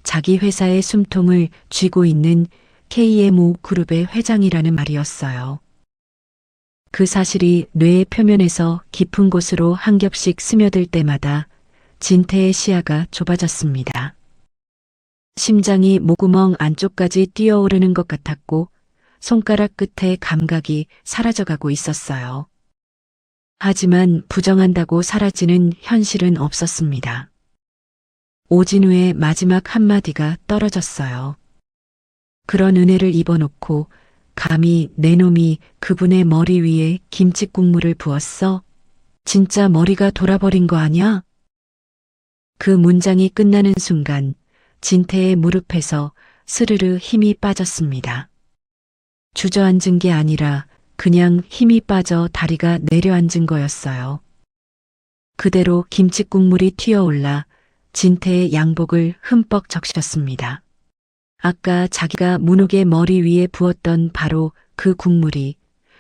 Speaker 2: 자기 회사의 숨통을 쥐고 있는 KMO 그룹의 회장이라는 말이었어요. 그 사실이 뇌의 표면에서 깊은 곳으로 한 겹씩 스며들 때마다 진태의 시야가 좁아졌습니다. 심장이 목구멍 안쪽까지 뛰어오르는 것 같았고 손가락 끝의 감각이 사라져가고 있었어요. 하지만 부정한다고 사라지는 현실은 없었습니다. 오진우의 마지막 한마디가 떨어졌어요. 그런 은혜를 입어놓고 감히 내 놈이 그분의 머리 위에 김칫국물을 부었어? 진짜 머리가 돌아버린 거 아냐? 그 문장이 끝나는 순간 진태의 무릎에서 스르르 힘이 빠졌습니다. 주저앉은 게 아니라 그냥 힘이 빠져 다리가 내려앉은 거였어요. 그대로 김칫국물이 튀어올라 진태의 양복을 흠뻑 적셨습니다. 아까 자기가 문옥의 머리 위에 부었던 바로 그 국물이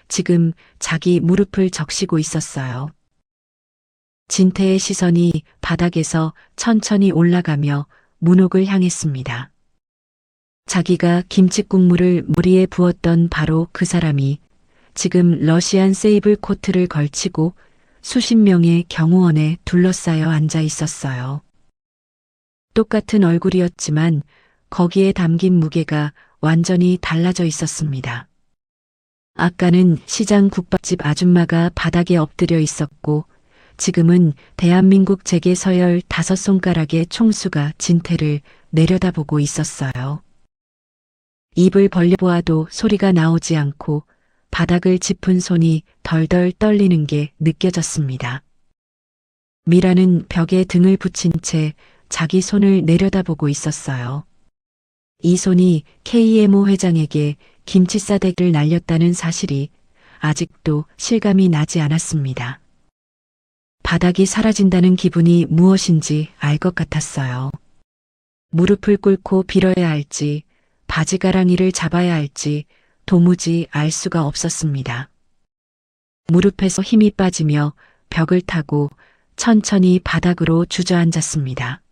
Speaker 2: 지금 자기 무릎을 적시고 있었어요. 진태의 시선이 바닥에서 천천히 올라가며 문옥을 향했습니다. 자기가 김칫국물을 머리에 부었던 바로 그 사람이 지금 러시안 세이블 코트를 걸치고 수십 명의 경호원에 둘러싸여 앉아 있었어요. 똑같은 얼굴이었지만 거기에 담긴 무게가 완전히 달라져 있었습니다. 아까는 시장 국밥집 아줌마가 바닥에 엎드려 있었고 지금은 대한민국 재계 서열 5손가락의 총수가 진태를 내려다보고 있었어요. 입을 벌려보아도 소리가 나오지 않고 바닥을 짚은 손이 덜덜 떨리는 게 느껴졌습니다. 미라는 벽에 등을 붙인 채 자기 손을 내려다보고 있었어요. 이 손이 KMO 회장에게 김치 싸대기를 날렸다는 사실이 아직도 실감이 나지 않았습니다. 바닥이 사라진다는 기분이 무엇인지 알 것 같았어요. 무릎을 꿇고 빌어야 할지 바지가랑이를 잡아야 할지 도무지 알 수가 없었습니다. 무릎에서 힘이 빠지며 벽을 타고 천천히 바닥으로 주저앉았습니다.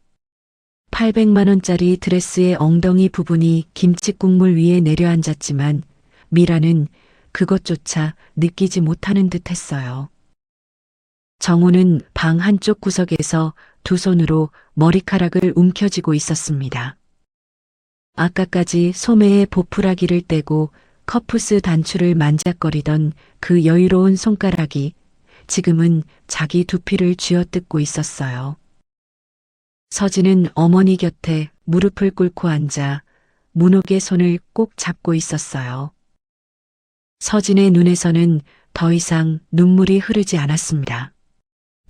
Speaker 2: 800만 원짜리 드레스의 엉덩이 부분이 김치 국물 위에 내려앉았지만 미라는 그것조차 느끼지 못하는 듯 했어요. 정우는 방 한쪽 구석에서 두 손으로 머리카락을 움켜쥐고 있었습니다. 아까까지 소매에 보풀하기를 떼고 커프스 단추를 만작거리던 그 여유로운 손가락이 지금은 자기 두피를 쥐어뜯고 있었어요. 서진은 어머니 곁에 무릎을 꿇고 앉아 문옥의 손을 꼭 잡고 있었어요. 서진의 눈에서는 더 이상 눈물이 흐르지 않았습니다.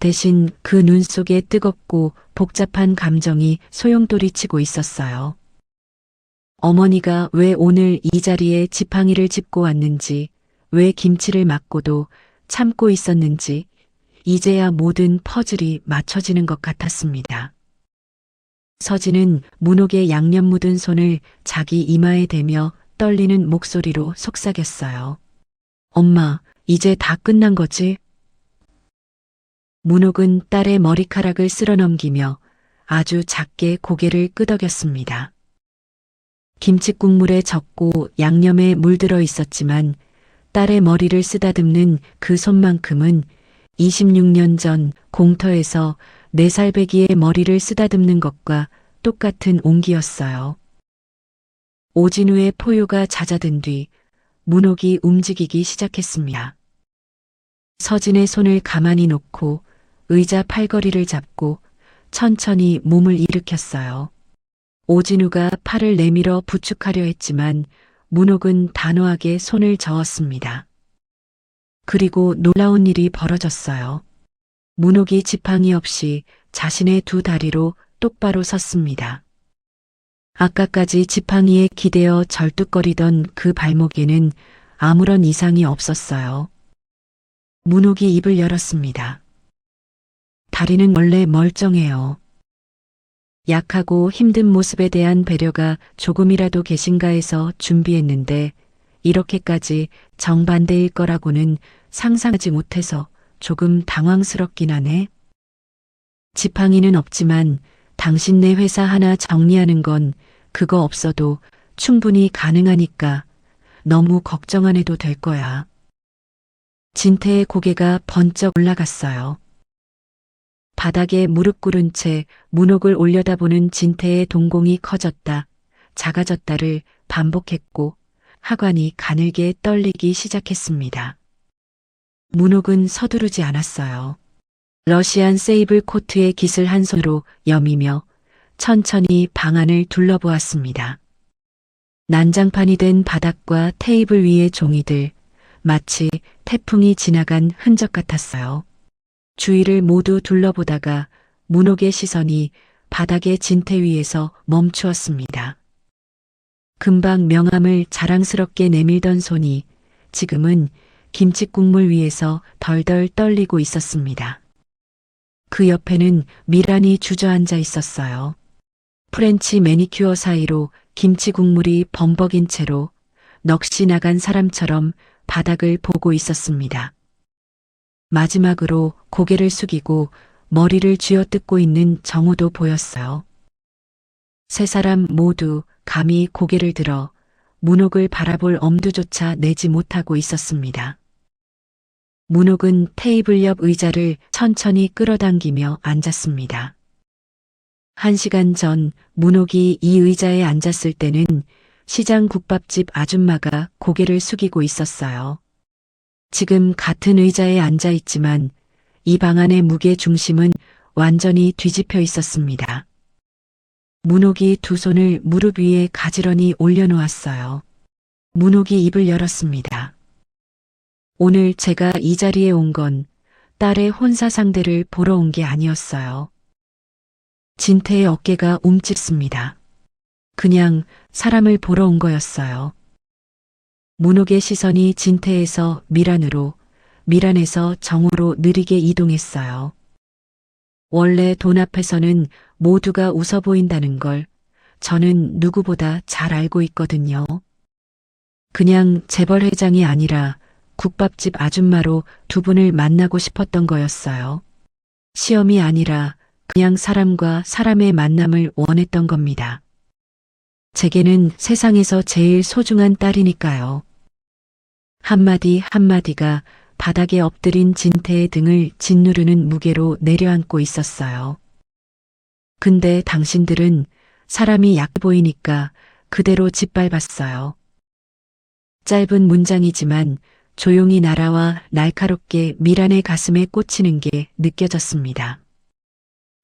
Speaker 2: 대신 그 눈 속에 뜨겁고 복잡한 감정이 소용돌이치고 있었어요. 어머니가 왜 오늘 이 자리에 지팡이를 짚고 왔는지, 왜 김치를 맞고도 참고 있었는지, 이제야 모든 퍼즐이 맞춰지는 것 같았습니다. 서진은 문옥의 양념 묻은 손을 자기 이마에 대며 떨리는 목소리로 속삭였어요. 엄마, 이제 다 끝난 거지? 문옥은 딸의 머리카락을 쓸어넘기며 아주 작게 고개를 끄덕였습니다. 김칫국물에 젖고 양념에 물들어 있었지만 딸의 머리를 쓰다듬는 그 손만큼은 26년 전 공터에서 4살배기의 머리를 쓰다듬는 것과 똑같은 온기였어요. 오진우의 포효가 잦아든 뒤 문옥이 움직이기 시작했습니다. 서진의 손을 가만히 놓고 의자 팔걸이를 잡고 천천히 몸을 일으켰어요. 오진우가 팔을 내밀어 부축하려 했지만 문옥은 단호하게 손을 저었습니다. 그리고 놀라운 일이 벌어졌어요. 문옥이 지팡이 없이 자신의 두 다리로 똑바로 섰습니다. 아까까지 지팡이에 기대어 절뚝거리던 그 발목에는 아무런 이상이 없었어요. 문옥이 입을 열었습니다. 다리는 원래 멀쩡해요. 약하고 힘든 모습에 대한 배려가 조금이라도 계신가 해서 준비했는데 이렇게까지 정반대일 거라고는 상상하지 못해서 조금 당황스럽긴 하네. 지팡이는 없지만 당신네 회사 하나 정리하는 건 그거 없어도 충분히 가능하니까 너무 걱정 안 해도 될 거야. 진태의 고개가 번쩍 올라갔어요. 바닥에 무릎 꿇은 채 문옥을 올려다보는 진태의 동공이 커졌다, 작아졌다를 반복했고 하관이 가늘게 떨리기 시작했습니다. 문옥은 서두르지 않았어요. 러시안 세이블 코트의 깃을 한 손으로 여미며 천천히 방 안을 둘러보았습니다. 난장판이 된 바닥과 테이블 위의 종이들, 마치 태풍이 지나간 흔적 같았어요. 주위를 모두 둘러보다가 문옥의 시선이 바닥의 진태 위에서 멈추었습니다. 금방 명함을 자랑스럽게 내밀던 손이 지금은 김칫국물 위에서 덜덜 떨리고 있었습니다. 그 옆에는 미란이 주저앉아 있었어요. 프렌치 매니큐어 사이로 김치 국물이 범벅인 채로 넋이 나간 사람처럼 바닥을 보고 있었습니다. 마지막으로 고개를 숙이고 머리를 쥐어뜯고 있는 정우도 보였어요. 세 사람 모두 감히 고개를 들어 문옥을 바라볼 엄두조차 내지 못하고 있었습니다. 문옥은 테이블 옆 의자를 천천히 끌어당기며 앉았습니다. 1시간 전 문옥이 이 의자에 앉았을 때는 시장 국밥집 아줌마가 고개를 숙이고 있었어요. 지금 같은 의자에 앉아 있지만 이 방 안의 무게 중심은 완전히 뒤집혀 있었습니다. 문옥이 두 손을 무릎 위에 가지런히 올려놓았어요. 문옥이 입을 열었습니다. 오늘 제가 이 자리에 온 건 딸의 혼사 상대를 보러 온 게 아니었어요. 진태의 어깨가 움찔습니다. 그냥 사람을 보러 온 거였어요. 문옥의 시선이 진태에서 미란으로, 미란에서 정으로 느리게 이동했어요. 원래 돈 앞에서는 모두가 웃어 보인다는 걸 저는 누구보다 잘 알고 있거든요. 그냥 재벌 회장이 아니라 국밥집 아줌마로 두 분을 만나고 싶었던 거였어요. 시험이 아니라 그냥 사람과 사람의 만남을 원했던 겁니다. 제게는 세상에서 제일 소중한 딸이니까요. 한마디 한마디가 바닥에 엎드린 진태의 등을 짓누르는 무게로 내려앉고 있었어요. 근데 당신들은 사람이 약해 보이니까 그대로 짓밟았어요. 짧은 문장이지만 조용히 날아와 날카롭게 미란의 가슴에 꽂히는 게 느껴졌습니다.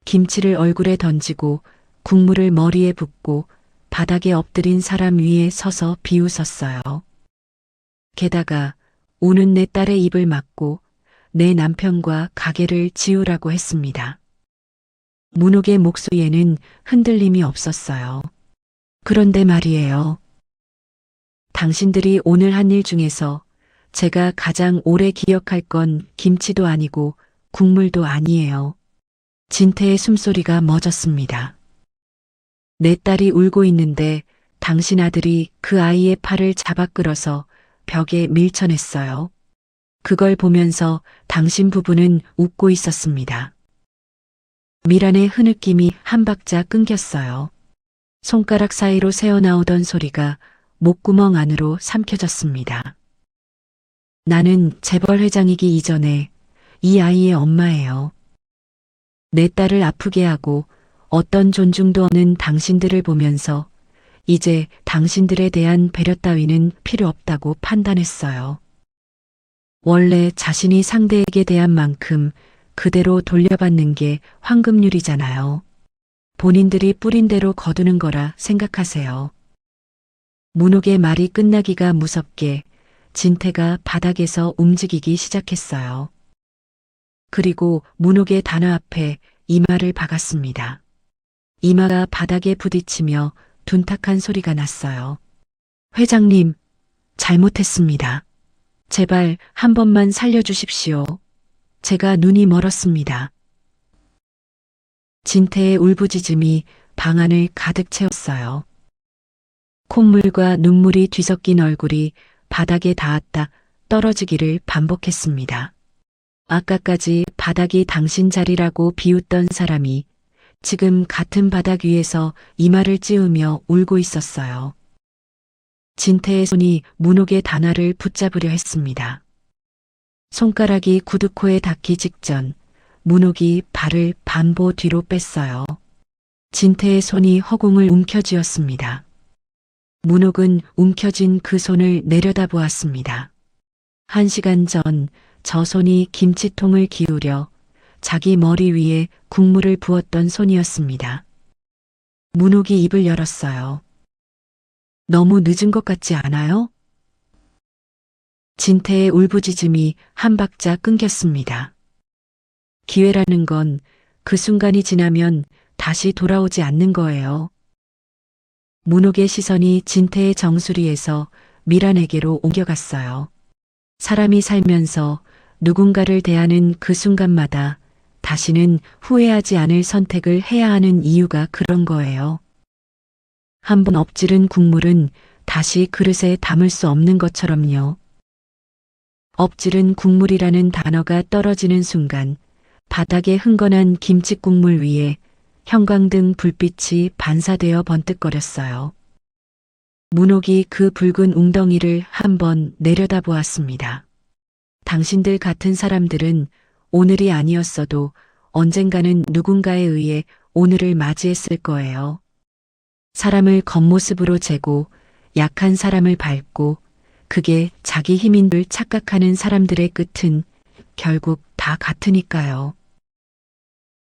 Speaker 2: 김치를 얼굴에 던지고 국물을 머리에 붓고 바닥에 엎드린 사람 위에 서서 비웃었어요. 게다가 우는 내 딸의 입을 막고 내 남편과 가게를 지우라고 했습니다. 문옥의 목소리에는 흔들림이 없었어요. 그런데 말이에요. 당신들이 오늘 한 일 중에서 제가 가장 오래 기억할 건 김치도 아니고 국물도 아니에요. 진태의 숨소리가 멎었습니다. 내 딸이 울고 있는데 당신 아들이 그 아이의 팔을 잡아 끌어서 벽에 밀쳐냈어요. 그걸 보면서 당신 부부는 웃고 있었습니다. 미란의 흐느낌이 한 박자 끊겼어요. 손가락 사이로 새어나오던 소리가 목구멍 안으로 삼켜졌습니다. 나는 재벌 회장이기 이전에 이 아이의 엄마예요. 내 딸을 아프게 하고 어떤 존중도 없는 당신들을 보면서 이제 당신들에 대한 배려 따위는 필요 없다고 판단했어요. 원래 자신이 상대에게 대한 만큼 그대로 돌려받는 게 황금률이잖아요. 본인들이 뿌린 대로 거두는 거라 생각하세요. 문옥의 말이 끝나기가 무섭게 진태가 바닥에서 움직이기 시작했어요. 그리고 문옥의 단어 앞에 이마를 박았습니다. 이마가 바닥에 부딪히며 둔탁한 소리가 났어요. 회장님, 잘못했습니다. 제발 한 번만 살려주십시오. 제가 눈이 멀었습니다. 진태의 울부짖음이 방 안을 가득 채웠어요. 콧물과 눈물이 뒤섞인 얼굴이 바닥에 닿았다 떨어지기를 반복했습니다. 아까까지 바닥이 당신 자리라고 비웃던 사람이 지금 같은 바닥 위에서 이마를 찌우며 울고 있었어요. 진태의 손이 문옥의 단화를 붙잡으려 했습니다. 손가락이 구두코에 닿기 직전 문옥이 발을 반보 뒤로 뺐어요. 진태의 손이 허공을 움켜쥐었습니다. 문옥은 움켜쥔 그 손을 내려다보았습니다. 1시간 전 저 손이 김치통을 기울여 자기 머리 위에 국물을 부었던 손이었습니다. 문옥이 입을 열었어요. 너무 늦은 것 같지 않아요? 진태의 울부짖음이 한 박자 끊겼습니다. 기회라는 건 그 순간이 지나면 다시 돌아오지 않는 거예요. 문옥의 시선이 진태의 정수리에서 미란에게로 옮겨갔어요. 사람이 살면서 누군가를 대하는 그 순간마다 다시는 후회하지 않을 선택을 해야 하는 이유가 그런 거예요. 한번 엎질은 국물은 다시 그릇에 담을 수 없는 것처럼요. 엎질은 국물이라는 단어가 떨어지는 순간 바닥에 흥건한 김치국물 위에 형광등 불빛이 반사되어 번뜩거렸어요. 문옥이 그 붉은 웅덩이를 한번 내려다보았습니다. 당신들 같은 사람들은 오늘이 아니었어도 언젠가는 누군가에 의해 오늘을 맞이했을 거예요. 사람을 겉모습으로 재고 약한 사람을 밟고 그게 자기 힘인 줄 착각하는 사람들의 끝은 결국 다 같으니까요.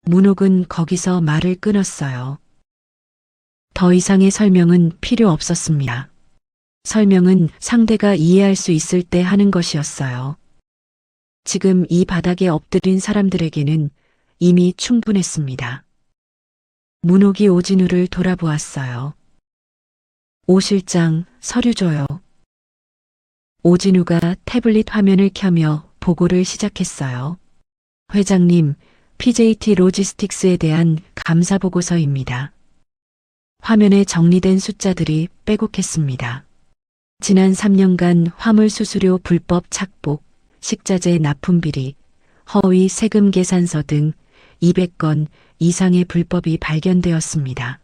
Speaker 2: 문옥은 거기서 말을 끊었어요. 더 이상의 설명은 필요 없었습니다. 설명은 상대가 이해할 수 있을 때 하는 것이었어요. 지금 이 바닥에 엎드린 사람들에게는 이미 충분했습니다. 문옥이 오진우를 돌아보았어요. 오 실장, 서류 줘요. 오진우가 태블릿 화면을 켜며 보고를 시작했어요. 회장님, PJT 로지스틱스에 대한 감사 보고서입니다. 화면에 정리된 숫자들이 빼곡했습니다. 지난 3년간 화물 수수료 불법 착복, 식자재 납품 비리, 허위 세금 계산서 등 200건 이상의 불법이 발견되었습니다.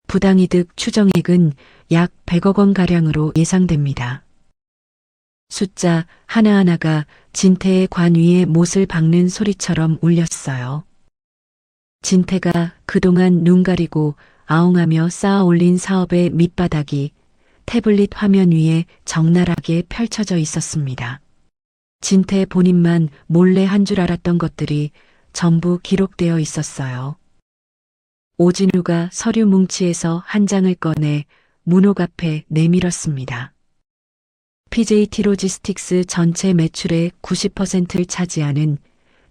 Speaker 2: 부당이득 추정액은 약 100억 원가량으로 예상됩니다. 숫자 하나하나가 진태의 관 위에 못을 박는 소리처럼 울렸어요. 진태가 그동안 눈 가리고 아웅하며 쌓아 올린 사업의 밑바닥이 태블릿 화면 위에 적나라하게 펼쳐져 있었습니다. 진태 본인만 몰래 한 줄 알았던 것들이 전부 기록되어 있었어요. 오진우가 서류 뭉치에서 한 장을 꺼내 문옥 앞에 내밀었습니다. PJT 로지스틱스 전체 매출의 90%를 차지하는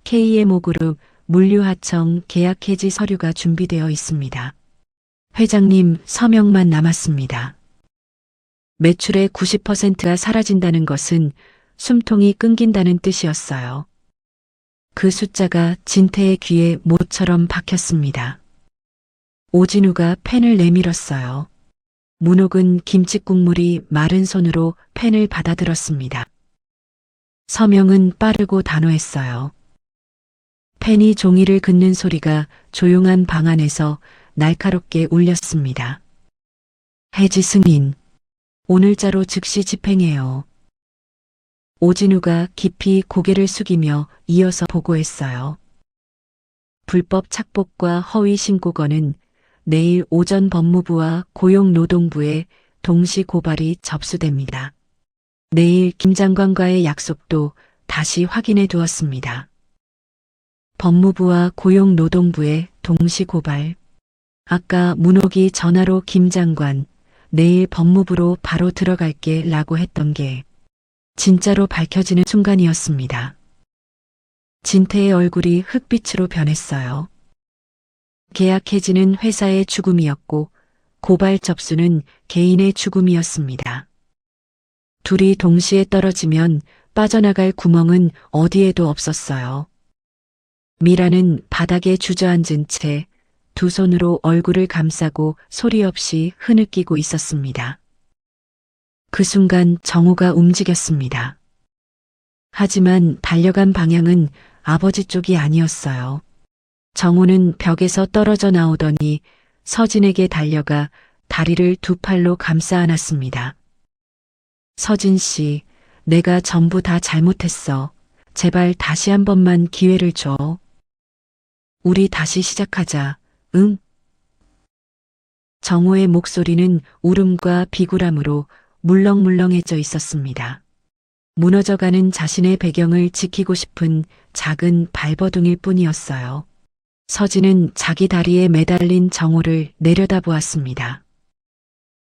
Speaker 2: KMO그룹 물류하청 계약 해지 서류가 준비되어 있습니다. 회장님 서명만 남았습니다. 매출의 90%가 사라진다는 것은 숨통이 끊긴다는 뜻이었어요. 그 숫자가 진태의 귀에 못처럼 박혔습니다. 오진우가 펜을 내밀었어요. 문옥은 김치 국물이 마른 손으로 펜을 받아들었습니다. 서명은 빠르고 단호했어요. 펜이 종이를 긋는 소리가 조용한 방 안에서 날카롭게 울렸습니다. 해지 승인. 오늘자로 즉시 집행해요. 오진우가 깊이 고개를 숙이며 이어서 보고했어요. 불법 착복과 허위 신고건은 내일 오전 법무부와 고용노동부에 동시 고발이 접수됩니다. 내일 김 장관과의 약속도 다시 확인해 두었습니다. 법무부와 고용노동부에 동시 고발. 아까 문옥이 전화로 김 장관, 내일 법무부로 바로 들어갈게 라고 했던 게 진짜로 밝혀지는 순간이었습니다. 진태의 얼굴이 흑빛으로 변했어요. 계약 해지는 회사의 죽음이었고 고발 접수는 개인의 죽음이었습니다. 둘이 동시에 떨어지면 빠져나갈 구멍은 어디에도 없었어요. 미라는 바닥에 주저앉은 채 두 손으로 얼굴을 감싸고 소리 없이 흐느끼고 있었습니다. 그 순간 정우가 움직였습니다. 하지만 달려간 방향은 아버지 쪽이 아니었어요. 정우는 벽에서 떨어져 나오더니 서진에게 달려가 다리를 두 팔로 감싸 안았습니다. 서진 씨, 내가 전부 다 잘못했어. 제발 다시 한 번만 기회를 줘. 우리 다시 시작하자. 응? 정호의 목소리는 울음과 비굴함으로 물렁물렁해져 있었습니다. 무너져가는 자신의 배경을 지키고 싶은 작은 발버둥일 뿐이었어요. 서진은 자기 다리에 매달린 정호를 내려다보았습니다.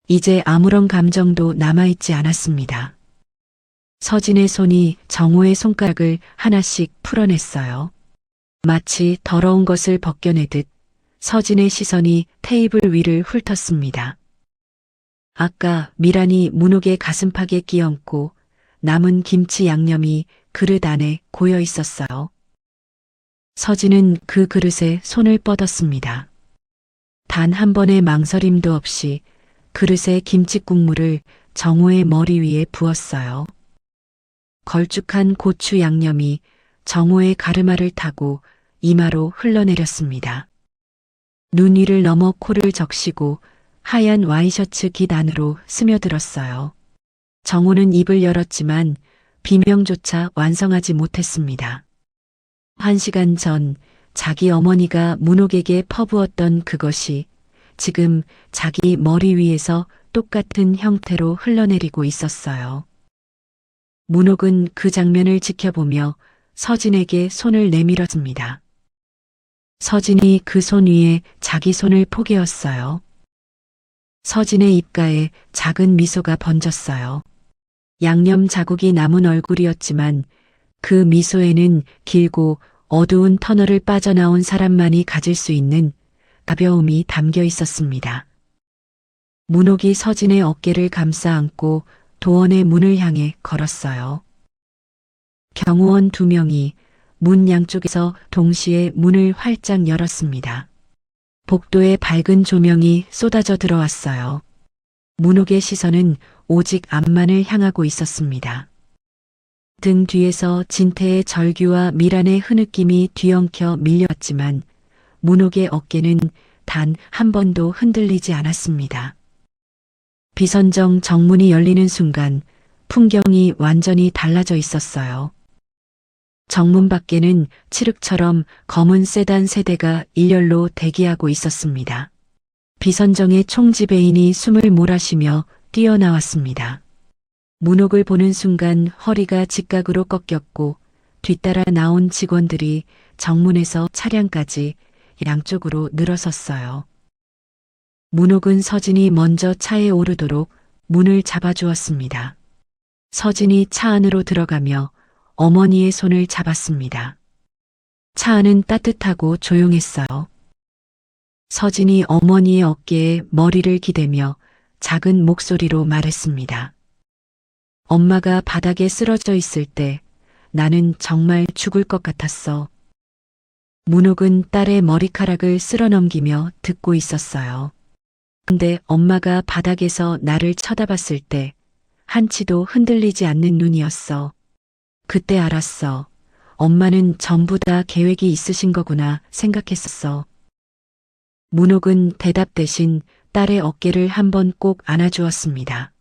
Speaker 2: 이제 아무런 감정도 남아있지 않았습니다. 서진의 손이 정호의 손가락을 하나씩 풀어냈어요. 마치 더러운 것을 벗겨내듯 서진의 시선이 테이블 위를 훑었습니다. 아까 미란이 문옥의 가슴팍에 끼얹고 남은 김치 양념이 그릇 안에 고여 있었어요. 서진은 그 그릇에 손을 뻗었습니다. 단 한 번의 망설임도 없이 그릇에 김치 국물을 정호의 머리 위에 부었어요. 걸쭉한 고추 양념이 정호의 가르마를 타고 이마로 흘러내렸습니다. 눈 위를 넘어 코를 적시고 하얀 와이셔츠 깃 안으로 스며들었어요. 정호는 입을 열었지만 비명조차 완성하지 못했습니다. 1시간 전 자기 어머니가 문옥에게 퍼부었던 그것이 지금 자기 머리 위에서 똑같은 형태로 흘러내리고 있었어요. 문옥은 그 장면을 지켜보며 서진에게 손을 내밀었습니다. 서진이 그 손 위에 자기 손을 포개었어요. 서진의 입가에 작은 미소가 번졌어요. 양념 자국이 남은 얼굴이었지만 그 미소에는 길고 어두운 터널을 빠져나온 사람만이 가질 수 있는 가벼움이 담겨 있었습니다. 문옥이 서진의 어깨를 감싸 안고 도원의 문을 향해 걸었어요. 경호원 2명이 문 양쪽에서 동시에 문을 활짝 열었습니다. 복도에 밝은 조명이 쏟아져 들어왔어요. 문옥의 시선은 오직 앞만을 향하고 있었습니다. 등 뒤에서 진태의 절규와 미란의 흐느낌이 뒤엉켜 밀려왔지만 문옥의 어깨는 단 한 번도 흔들리지 않았습니다. 비선정 정문이 열리는 순간 풍경이 완전히 달라져 있었어요. 정문 밖에는 칠흑처럼 검은 세단 세대가 일렬로 대기하고 있었습니다. 비선정의 총지배인이 숨을 몰아쉬며 뛰어나왔습니다. 문옥을 보는 순간 허리가 직각으로 꺾였고 뒤따라 나온 직원들이 정문에서 차량까지 양쪽으로 늘어섰어요. 문옥은 서진이 먼저 차에 오르도록 문을 잡아주었습니다. 서진이 차 안으로 들어가며 어머니의 손을 잡았습니다. 차 안은 따뜻하고 조용했어요. 서진이 어머니의 어깨에 머리를 기대며 작은 목소리로 말했습니다. 엄마가 바닥에 쓰러져 있을 때 나는 정말 죽을 것 같았어. 문옥은 딸의 머리카락을 쓸어넘기며 듣고 있었어요. 근데 엄마가 바닥에서 나를 쳐다봤을 때 한치도 흔들리지 않는 눈이었어. 그때 알았어. 엄마는 전부 다 계획이 있으신 거구나 생각했었어. 문옥은 대답 대신 딸의 어깨를 한번 꼭 안아주었습니다.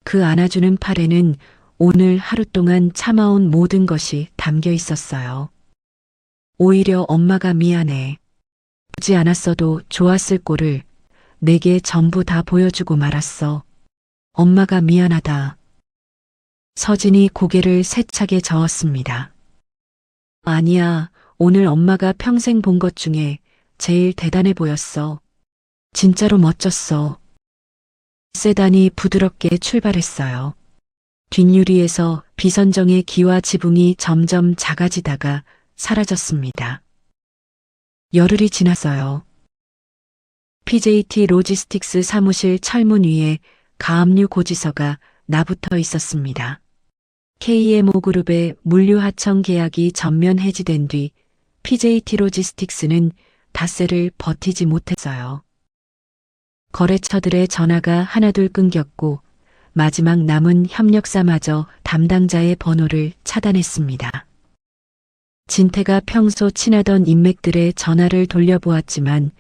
Speaker 2: 그 안아주는 팔에는 오늘 하루 동안 참아온 모든 것이 담겨 있었어요. 오히려 엄마가 미안해. 보지 않았어도 좋았을 꼴을 내게 전부 다 보여주고 말았어. 엄마가 미안하다. 서진이 고개를 세차게 저었습니다. 아니야, 오늘 엄마가 평생 본 것 중에 제일 대단해 보였어. 진짜로 멋졌어. 세단이 부드럽게 출발했어요. 뒷유리에서 비선정의 기와 지붕이 점점 작아지다가 사라졌습니다. 열흘이 지났어요. PJT 로지스틱스 사무실 철문 위에 가압류 고지서가 나붙어 있었습니다. KMO 그룹의 물류 하청 계약이 전면 해지된 뒤 PJT 로지스틱스는 닷새를 버티지 못했어요. 거래처들의 전화가 하나둘 끊겼고 마지막 남은 협력사마저 담당자의 번호를 차단했습니다. 진태가 평소 친하던 인맥들의 전화를 돌려보았지만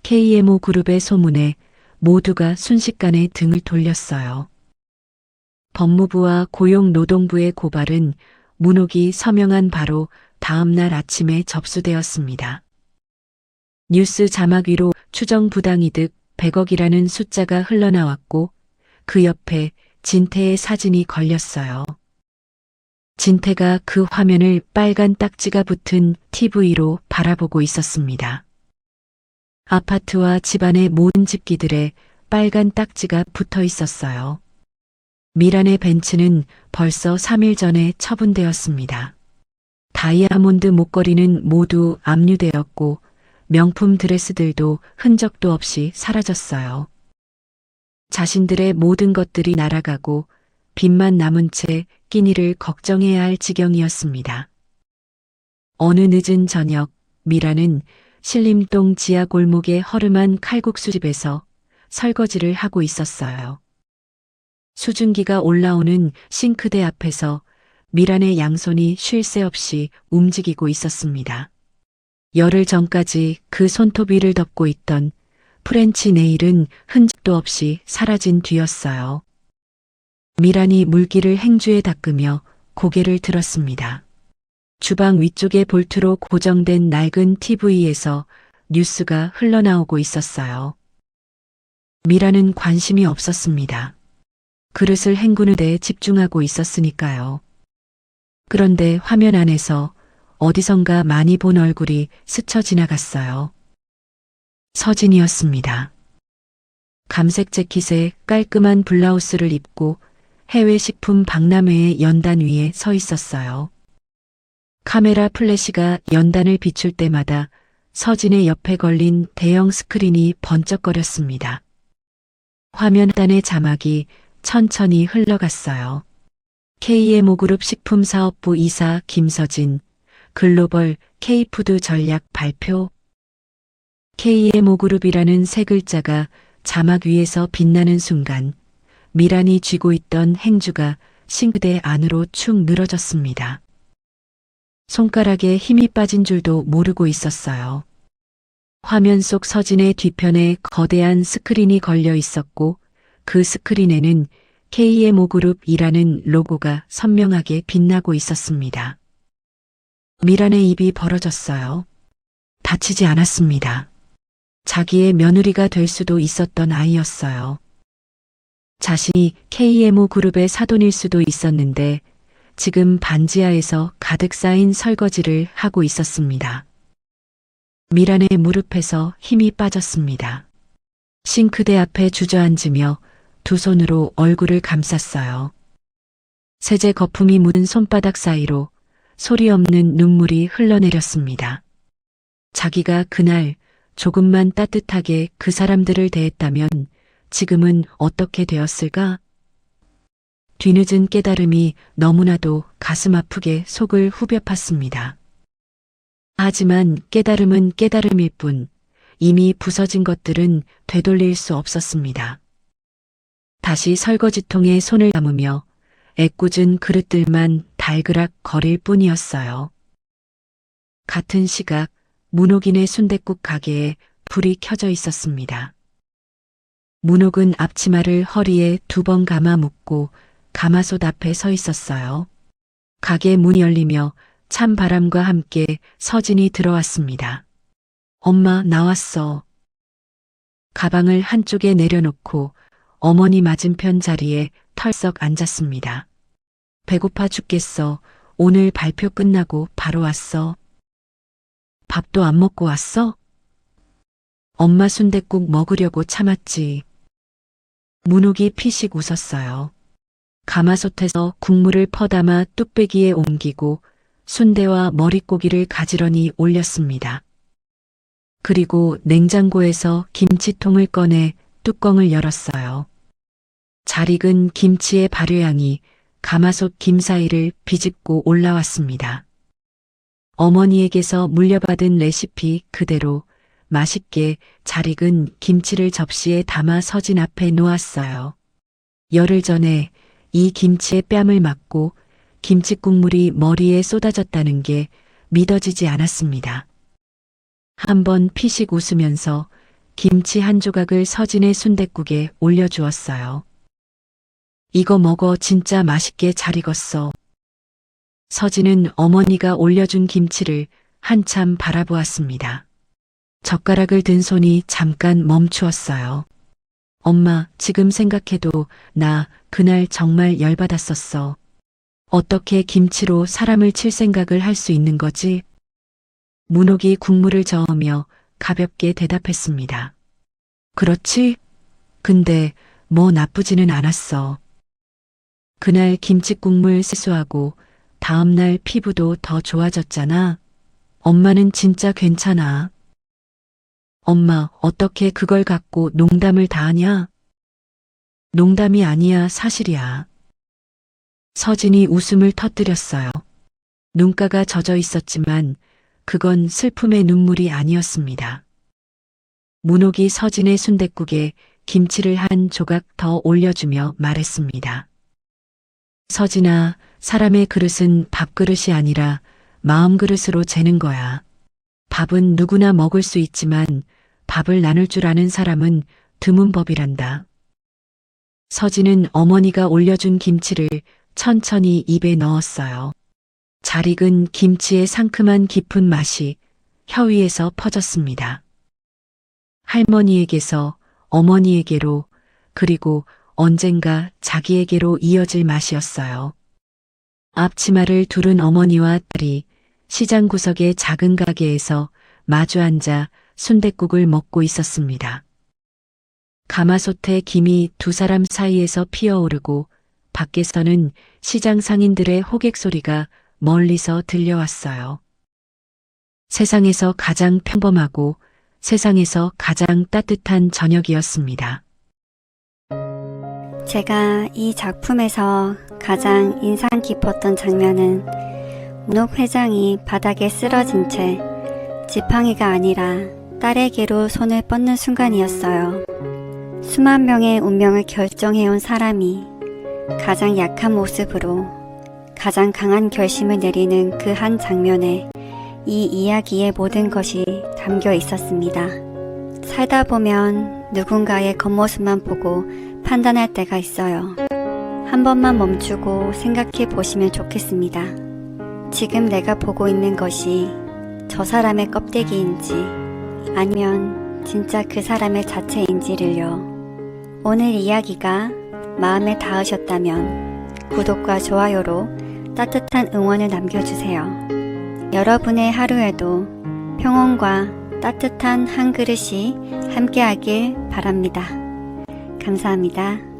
Speaker 2: KMO 그룹의 소문에 모두가 순식간에 등을 돌렸어요. 법무부와 고용노동부의 고발은 문옥이 서명한 바로 다음 날 아침에 접수되었습니다. 뉴스 자막 위로 추정 부당이득 100억이라는 숫자가 흘러나왔고 그 옆에 진태의 사진이 걸렸어요. 진태가 그 화면을 빨간 딱지가 붙은 TV로 바라보고 있었습니다. 아파트와 집안의 모든 집기들에 빨간 딱지가 붙어 있었어요. 미란의 벤츠는 벌써 3일 전에 처분되었습니다. 다이아몬드 목걸이는 모두 압류되었고 명품 드레스들도 흔적도 없이 사라졌어요. 자신들의 모든 것들이 날아가고 빚만 남은 채 끼니를 걱정해야 할 지경이었습니다. 어느 늦은 저녁 미라는 신림동 지하 골목의 허름한 칼국수집에서 설거지를 하고 있었어요. 수증기가 올라오는 싱크대 앞에서 미란의 양손이 쉴 새 없이 움직이고 있었습니다. 열흘 전까지 그 손톱 위를 덮고 있던 프렌치 네일은 흔적도 없이 사라진 뒤였어요. 미란이 물기를 행주에 닦으며 고개를 들었습니다. 주방 위쪽에 볼트로 고정된 낡은 TV에서 뉴스가 흘러나오고 있었어요. 미라는 관심이 없었습니다. 그릇을 헹구는 데 집중하고 있었으니까요. 그런데 화면 안에서 어디선가 많이 본 얼굴이 스쳐 지나갔어요. 서진이었습니다. 감색 재킷에 깔끔한 블라우스를 입고 해외 식품 박람회의 연단 위에 서 있었어요. 카메라 플래시가 연단을 비출 때마다 서진의 옆에 걸린 대형 스크린이 번쩍거렸습니다. 화면단의 자막이 천천히 흘러갔어요. KMO그룹 식품사업부 이사 김서진, 글로벌 K푸드 전략 발표. KMO그룹이라는 세 글자가 자막 위에서 빛나는 순간 미란이 쥐고 있던 행주가 싱크대 안으로 축 늘어졌습니다. 손가락에 힘이 빠진 줄도 모르고 있었어요. 화면 속 서진의 뒤편에 거대한 스크린이 걸려 있었고 그 스크린에는 KMO그룹이라는 로고가 선명하게 빛나고 있었습니다. 미란의 입이 벌어졌어요. 다치지 않았습니다. 자기의 며느리가 될 수도 있었던 아이였어요. 자신이 KMO그룹의 사돈일 수도 있었는데 지금 반지하에서 가득 쌓인 설거지를 하고 있었습니다. 미란의 무릎에서 힘이 빠졌습니다. 싱크대 앞에 주저앉으며 두 손으로 얼굴을 감쌌어요. 세제 거품이 묻은 손바닥 사이로 소리 없는 눈물이 흘러내렸습니다. 자기가 그날 조금만 따뜻하게 그 사람들을 대했다면 지금은 어떻게 되었을까? 뒤늦은 깨달음이 너무나도 가슴 아프게 속을 후벼 팠습니다. 하지만 깨달음은 깨달음일 뿐 이미 부서진 것들은 되돌릴 수 없었습니다. 다시 설거지통에 손을 담으며 애꿎은 그릇들만 달그락 거릴 뿐이었어요. 같은 시각 문옥인의 순댓국 가게에 불이 켜져 있었습니다. 문옥은 앞치마를 허리에 2번 감아 묶고 가마솥 앞에 서 있었어요. 가게 문이 열리며 찬 바람과 함께 서진이 들어왔습니다. 엄마, 나왔어. 가방을 한쪽에 내려놓고 어머니 맞은편 자리에 털썩 앉았습니다. 배고파 죽겠어. 오늘 발표 끝나고 바로 왔어. 밥도 안 먹고 왔어? 엄마 순댓국 먹으려고 참았지. 문옥이 피식 웃었어요. 가마솥에서 국물을 퍼담아 뚝배기에 옮기고 순대와 머릿고기를 가지런히 올렸습니다. 그리고 냉장고에서 김치통을 꺼내 뚜껑을 열었어요. 잘 익은 김치의 발효향이 가마솥 김 사이를 비집고 올라왔습니다. 어머니에게서 물려받은 레시피 그대로 맛있게 잘 익은 김치를 접시에 담아 서진 앞에 놓았어요. 열흘 전에 이 김치의 뺨을 맞고 김치 국물이 머리에 쏟아졌다는 게 믿어지지 않았습니다. 한번 피식 웃으면서 김치 한 조각을 서진의 순댓국에 올려주었어요. 이거 먹어, 진짜 맛있게 잘 익었어. 서진은 어머니가 올려준 김치를 한참 바라보았습니다. 젓가락을 든 손이 잠깐 멈추었어요. 엄마, 지금 생각해도 나 그날 정말 열받았었어. 어떻게 김치로 사람을 칠 생각을 할 수 있는 거지? 문옥이 국물을 저으며 가볍게 대답했습니다. 그렇지? 근데 뭐 나쁘지는 않았어. 그날 김치국물 세수하고 다음날 피부도 더 좋아졌잖아. 엄마는 진짜 괜찮아. 엄마, 어떻게 그걸 갖고 농담을 다 하냐? 농담이 아니야, 사실이야. 서진이 웃음을 터뜨렸어요. 눈가가 젖어 있었지만 그건 슬픔의 눈물이 아니었습니다. 문옥이 서진의 순댓국에 김치를 한 조각 더 올려주며 말했습니다. 서진아, 사람의 그릇은 밥그릇이 아니라 마음 그릇으로 재는 거야. 밥은 누구나 먹을 수 있지만 밥을 나눌 줄 아는 사람은 드문 법이란다. 서진은 어머니가 올려준 김치를 천천히 입에 넣었어요. 잘 익은 김치의 상큼한 깊은 맛이 혀 위에서 퍼졌습니다. 할머니에게서 어머니에게로 그리고 언젠가 자기에게로 이어질 맛이었어요. 앞치마를 두른 어머니와 딸이 시장 구석의 작은 가게에서 마주 앉아 순댓국을 먹고 있었습니다. 가마솥에 김이 두 사람 사이에서 피어오르고 밖에서는 시장 상인들의 호객 소리가 멀리서 들려왔어요. 세상에서 가장 평범하고 세상에서 가장 따뜻한 저녁이었습니다.
Speaker 3: 제가 이 작품에서 가장 인상 깊었던 장면은 문옥 회장이 바닥에 쓰러진 채 지팡이가 아니라 딸에게로 손을 뻗는 순간이었어요. 수만 명의 운명을 결정해온 사람이 가장 약한 모습으로 가장 강한 결심을 내리는 그 한 장면에 이 이야기의 모든 것이 담겨 있었습니다. 살다 보면 누군가의 겉모습만 보고 판단할 때가 있어요. 한 번만 멈추고 생각해 보시면 좋겠습니다. 지금 내가 보고 있는 것이 저 사람의 껍데기인지 아니면 진짜 그 사람의 자체인지를요. 오늘 이야기가 마음에 닿으셨다면 구독과 좋아요로 따뜻한 응원을 남겨주세요. 여러분의 하루에도 평온과 따뜻한 한 그릇이 함께하길 바랍니다. 감사합니다.